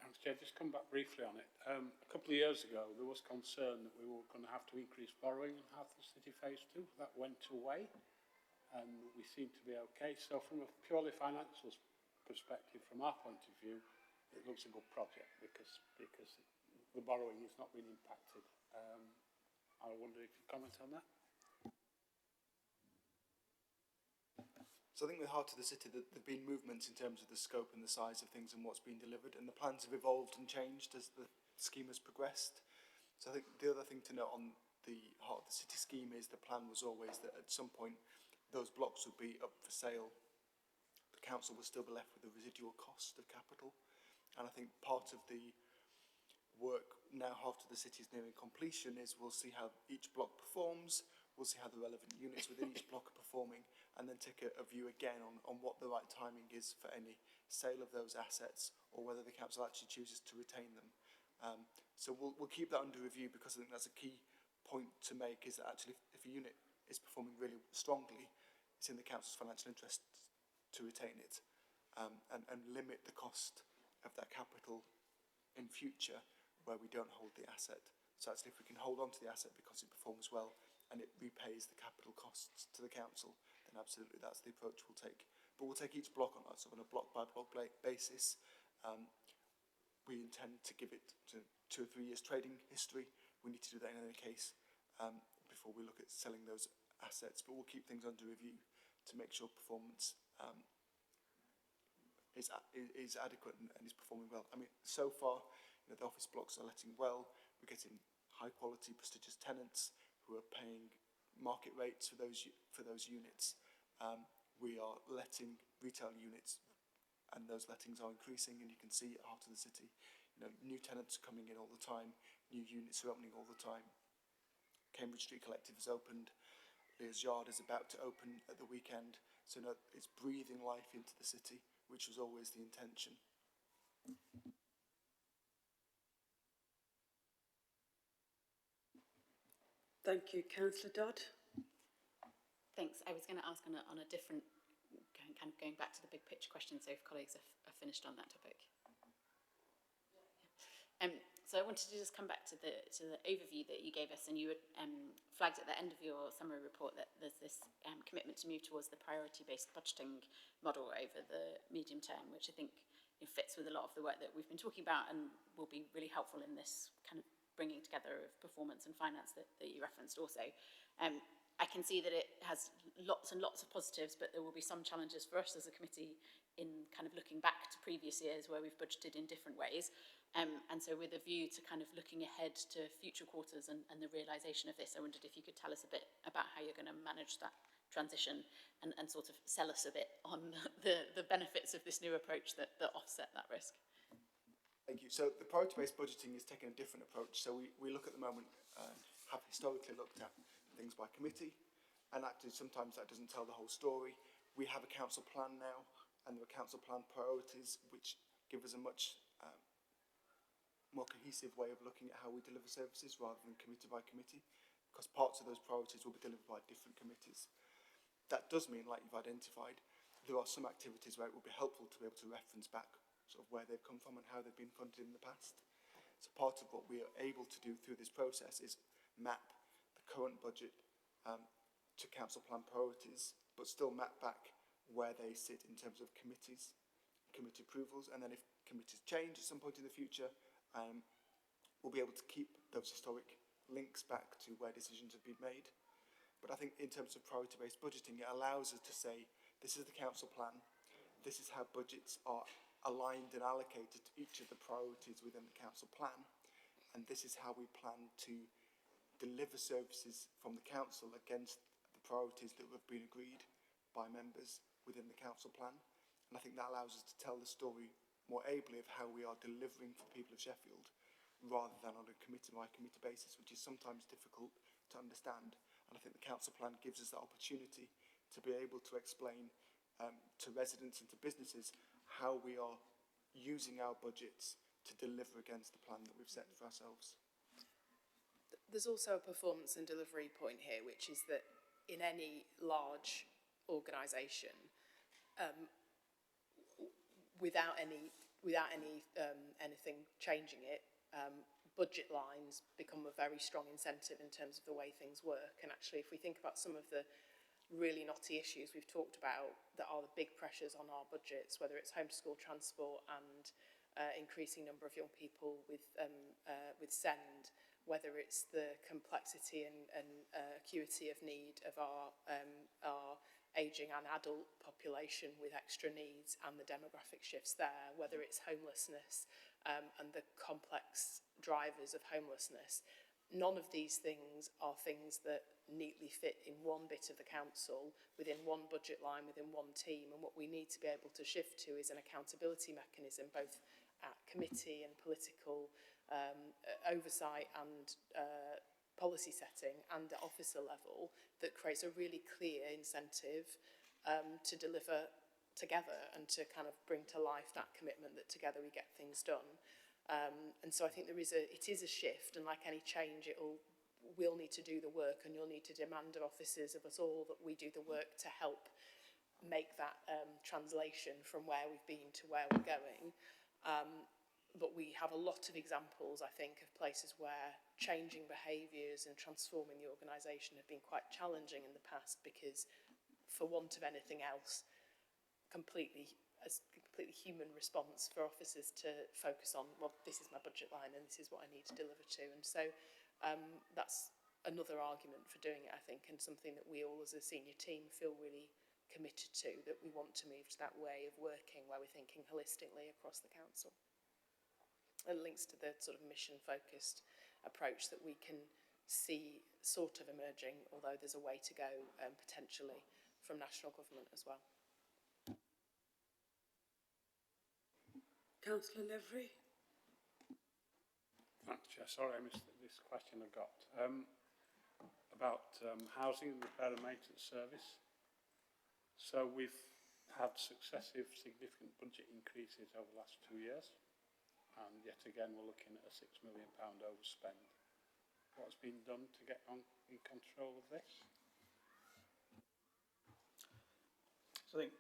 Thanks, Chair. Just come back briefly on it. A couple of years ago, there was concern that we were going to have to increase borrowing in Heart of the City Phase 2. That went away, and we seem to be okay. So from a purely financial perspective, from our point of view, it looks a good project because the borrowing is not being impacted. I wonder if you comment on that. So I think with Heart of the City, there have been movements in terms of the scope and the size of things and what's been delivered, and the plans have evolved and changed as the scheme has progressed. So I think the other thing to note on the Heart of the City scheme is the plan was always that at some point those blocks would be up for sale. The council will still be left with the residual cost of capital, and I think part of the work now Heart of the City is nearing completion is we'll see how each block performs, we'll see how the relevant units within each block are performing, and then take a view again on what the right timing is for any sale of those assets, or whether the council actually chooses to retain them. So we'll keep that under review, because I think that's a key point to make, is that actually if a unit is performing really strongly, it's in the council's financial interest to retain it, and limit the cost of that capital in future where we don't hold the asset. So actually if we can hold on to the asset because it performs well and it repays the capital costs to the council, then absolutely that's the approach we'll take. But we'll take each block on a block by block basis. We intend to give it to 2 or 3 years trading history. We need to do that in any case before we look at selling those assets, but we'll keep things under review to make sure performance is adequate and is performing well. I mean, so far, the office blocks are letting well. We're getting high quality, prestigious tenants who are paying market rates for those units. We are letting retail units, and those lettings are increasing, and you can see at Heart of the City, new tenants are coming in all the time, new units are opening all the time. Cambridge Street Collective has opened, Lear's Yard is about to open at the weekend, so it's breathing life into the city, which was always the intention. Thank you. Councillor Dodd. Thanks. I was going to ask on a different, kind of going back to the big picture question, so if colleagues are finished on that topic. So I wanted to just come back to the overview that you gave us, and you had flagged at the end of your summary report that there's this commitment to move towards the priority-based budgeting model over the medium term, which I think fits with a lot of the work that we've been talking about and will be really helpful in this kind of bringing together of performance and finance that you referenced also. I can see that it has lots and lots of positives, but there will be some challenges for us as a committee in kind of looking back to previous years where we've budgeted in different ways. And so with a view to kind of looking ahead to future quarters and the realisation of this, I wondered if you could tell us a bit about how you're going to manage that transition and sort of sell us a bit on the benefits of this new approach that offset that risk. Thank you. So the priority-based budgeting is taking a different approach. So we look at the moment, have historically looked at things by committee, and actually sometimes that doesn't tell the whole story. We have a council plan now, and there are council plan priorities which give us a much more cohesive way of looking at how we deliver services rather than committee by committee, because parts of those priorities will be delivered by different committees. That does mean, like you've identified, there are some activities where it will be helpful to be able to reference back sort of where they've come from and how they've been funded in the past. So part of what we are able to do through this process is map the current budget to council plan priorities, but still map back where they sit in terms of committees, committee approvals, and then if committees change at some point in the future, we'll be able to keep those historic links back to where decisions have been made. But I think in terms of priority-based budgeting, it allows us to say, this is the council plan, this is how budgets are aligned and allocated to each of the priorities within the council plan, and this is how we plan to deliver services from the council against the priorities that have been agreed by members within the council plan. And I think that allows us to tell the story more ably of how we are delivering for the people of Sheffield, rather than on a committee by committee basis, which is sometimes difficult to understand. And I think the council plan gives us that opportunity to be able to explain to residents and to businesses how we are using our budgets to deliver against the plan that we've set for ourselves. There's also a performance and delivery point here, which is that in any large organisation, without anything changing it, budget lines become a very strong incentive in terms of the way things work. And actually, if we think about some of the really knotty issues we've talked about that are the big pressures on our budgets, whether it's home to school transport and increasing number of young people with SEND, whether it's the complexity and acuity of need of our ageing and adult population with extra needs and the demographic shifts there, whether it's homelessness and the complex drivers of homelessness. None of these things are things that neatly fit in one bit of the council, within one budget line, within one team. And what we need to be able to shift to is an accountability mechanism, both at committee and political oversight and policy setting and at officer level, that creates a really clear incentive to deliver together and to kind of bring to life that commitment that together we get things done. And so I think it is a shift, and like any change, we'll need to do the work, and you'll need to demand of officers, of us all, that we do the work to help make that translation from where we've been to where we're going. But we have a lot of examples, I think, of places where changing behaviours and transforming the organisation have been quite challenging in the past because, for want of anything else, completely human response for officers to focus on, well, this is my budget line and this is what I need to deliver to. And so that's another argument for doing it, I think, and something that we all as a senior team feel really committed to, that we want to move to that way of working where we're thinking holistically across the council. It links to the sort of mission-focused approach that we can see sort of emerging, although there's a way to go potentially from national government as well. Councillor Levery. Thanks, Chair. Sorry, I missed this question I got. About housing and repair and maintenance service. So we've had successive significant budget increases over the last 2 years. And yet again, we're looking at a £6 million overspend. What's been done to get in control of this? So I think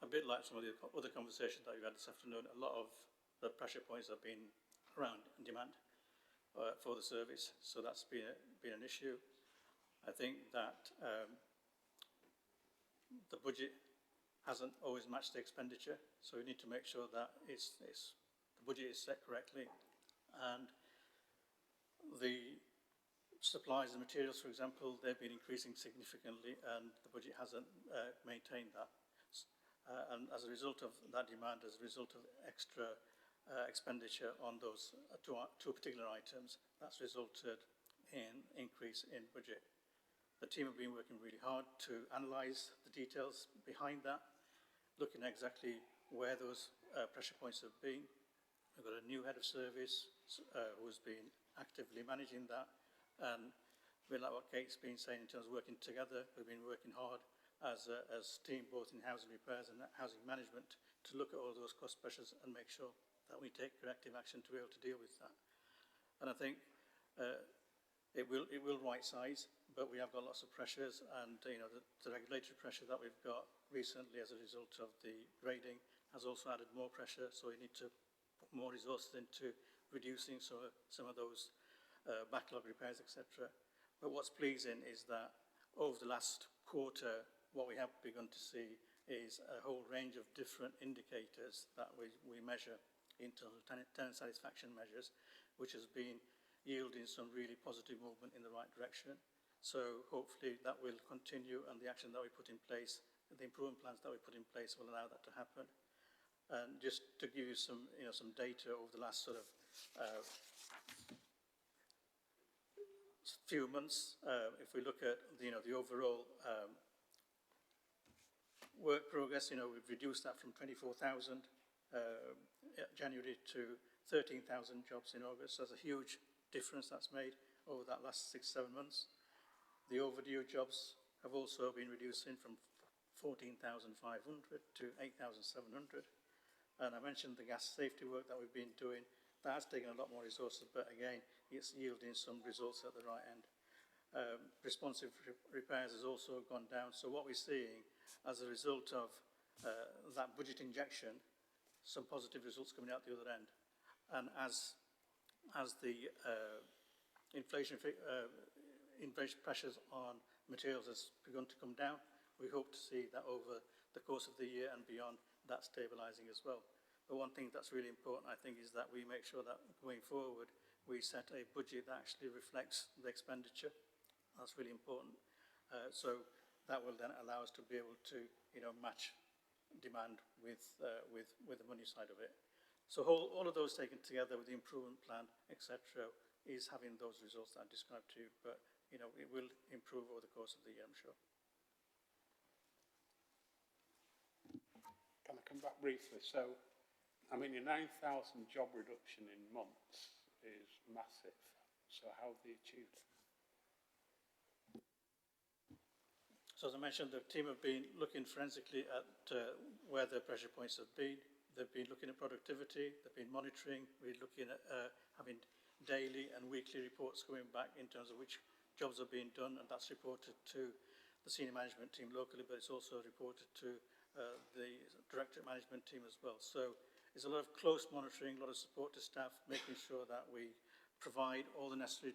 a bit like some of the other conversations that we've had this afternoon, a lot of the pressure points have been around demand for the service. So that's been an issue. I think that the budget hasn't always matched the expenditure. So we need to make sure that the budget is set correctly, and the supplies and materials, for example, they've been increasing significantly, and the budget hasn't maintained that. And as a result of that demand, as a result of extra expenditure on those two particular items, that's resulted in increase in budget. The team have been working really hard to analyse the details behind that, looking at exactly where those pressure points have been. We've got a new head of service who's been actively managing that, and a bit like what Kate's been saying in terms of working together, we've been working hard as a team, both in housing repairs and housing management, to look at all those cost pressures and make sure that we take corrective action to be able to deal with that. And I think it will right size, but we have got lots of pressures, and the regulatory pressure that we've got recently as a result of the grading has also added more pressure, so we need to put more resources into reducing some of those backlog repairs, etc. But what's pleasing is that over the last quarter, what we have begun to see is a whole range of different indicators that we measure in terms of tenant satisfaction measures, which has been yielding some really positive movement in the right direction. So hopefully that will continue, and the action that we put in place, the improvement plans that we put in place, will allow that to happen. And just to give you some data over the last sort of few months, if we look at the overall work progress, we've reduced that from 24,000 January to 13,000 jobs in August. So that's a huge difference that's made over that last 6-7 months. The overdue jobs have also been reducing from 14,500 to 8,700. And I mentioned the gas safety work that we've been doing. That has taken a lot more resources, but again, it's yielding some results at the right end. Responsive repairs has also gone down. So what we're seeing as a result of that budget injection, some positive results coming out the other end. And as the inflation pressures on materials has begun to come down, we hope to see that over the course of the year and beyond, that stabilising as well. But one thing that's really important, I think, is that we make sure that going forward, we set a budget that actually reflects the expenditure. That's really important. So that will then allow us to be able to, you know, match demand with the money side of it. So all of those taken together with the improvement plan, etc., is having those results that I described to you. But, you know, it will improve over the course of the year, I'm sure. Can I come back briefly? So, I mean, your 9,000 job reduction in months is massive. So how have they achieved it? So as I mentioned, the team have been looking forensically at where the pressure points have been. They've been looking at productivity, they've been monitoring, we're looking at having daily and weekly reports coming back in terms of which jobs are being done, and that's reported to the senior management team locally, but it's also reported to the directorate management team as well. So there's a lot of close monitoring, a lot of support to staff, making sure that we provide all the necessary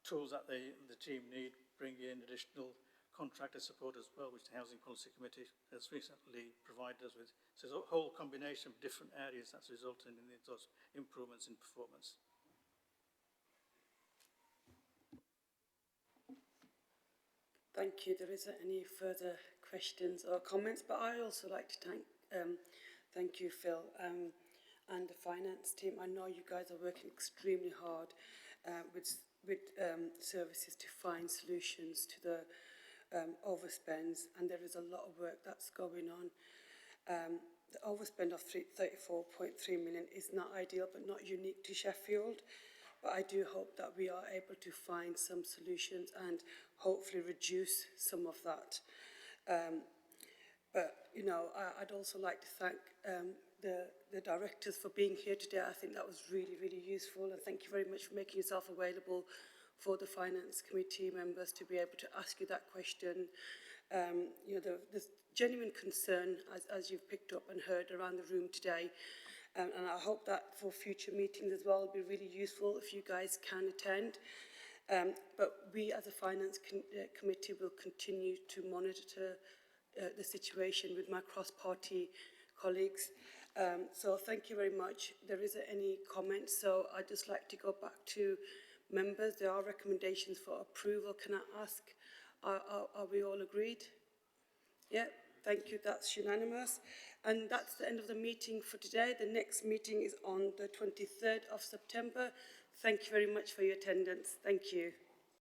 tools that the team need, bring in additional contractor support as well, which the Housing Policy Committee has recently provided us with. So there's a whole combination of different areas that's resulting in those improvements in performance. Thank you. There isn't any further questions or comments, but I also like to thank you, Phil, and the finance team. I know you guys are working extremely hard with services to find solutions to the overspends, and there is a lot of work that's going on. The overspend of 34.3 million is not ideal, but not unique to Sheffield. But I do hope that we are able to find some solutions and hopefully reduce some of that. But, you know, I'd also like to thank the directors for being here today. I think that was really, really useful, and thank you very much for making yourself available for the Finance Committee members to be able to ask you that question. You know, there's genuine concern, as you've picked up and heard around the room today, and I hope that for future meetings as well will be really useful if you guys can attend. But we as a Finance Committee will continue to monitor the situation with my cross-party colleagues. So thank you very much. There isn't any comments, so I'd just like to go back to members. There are recommendations for approval. Can I ask, are we all agreed? Yeah, thank you. That's unanimous. And that's the end of the meeting for today. The next meeting is on the 23rd of September. Thank you very much for your attendance. Thank you.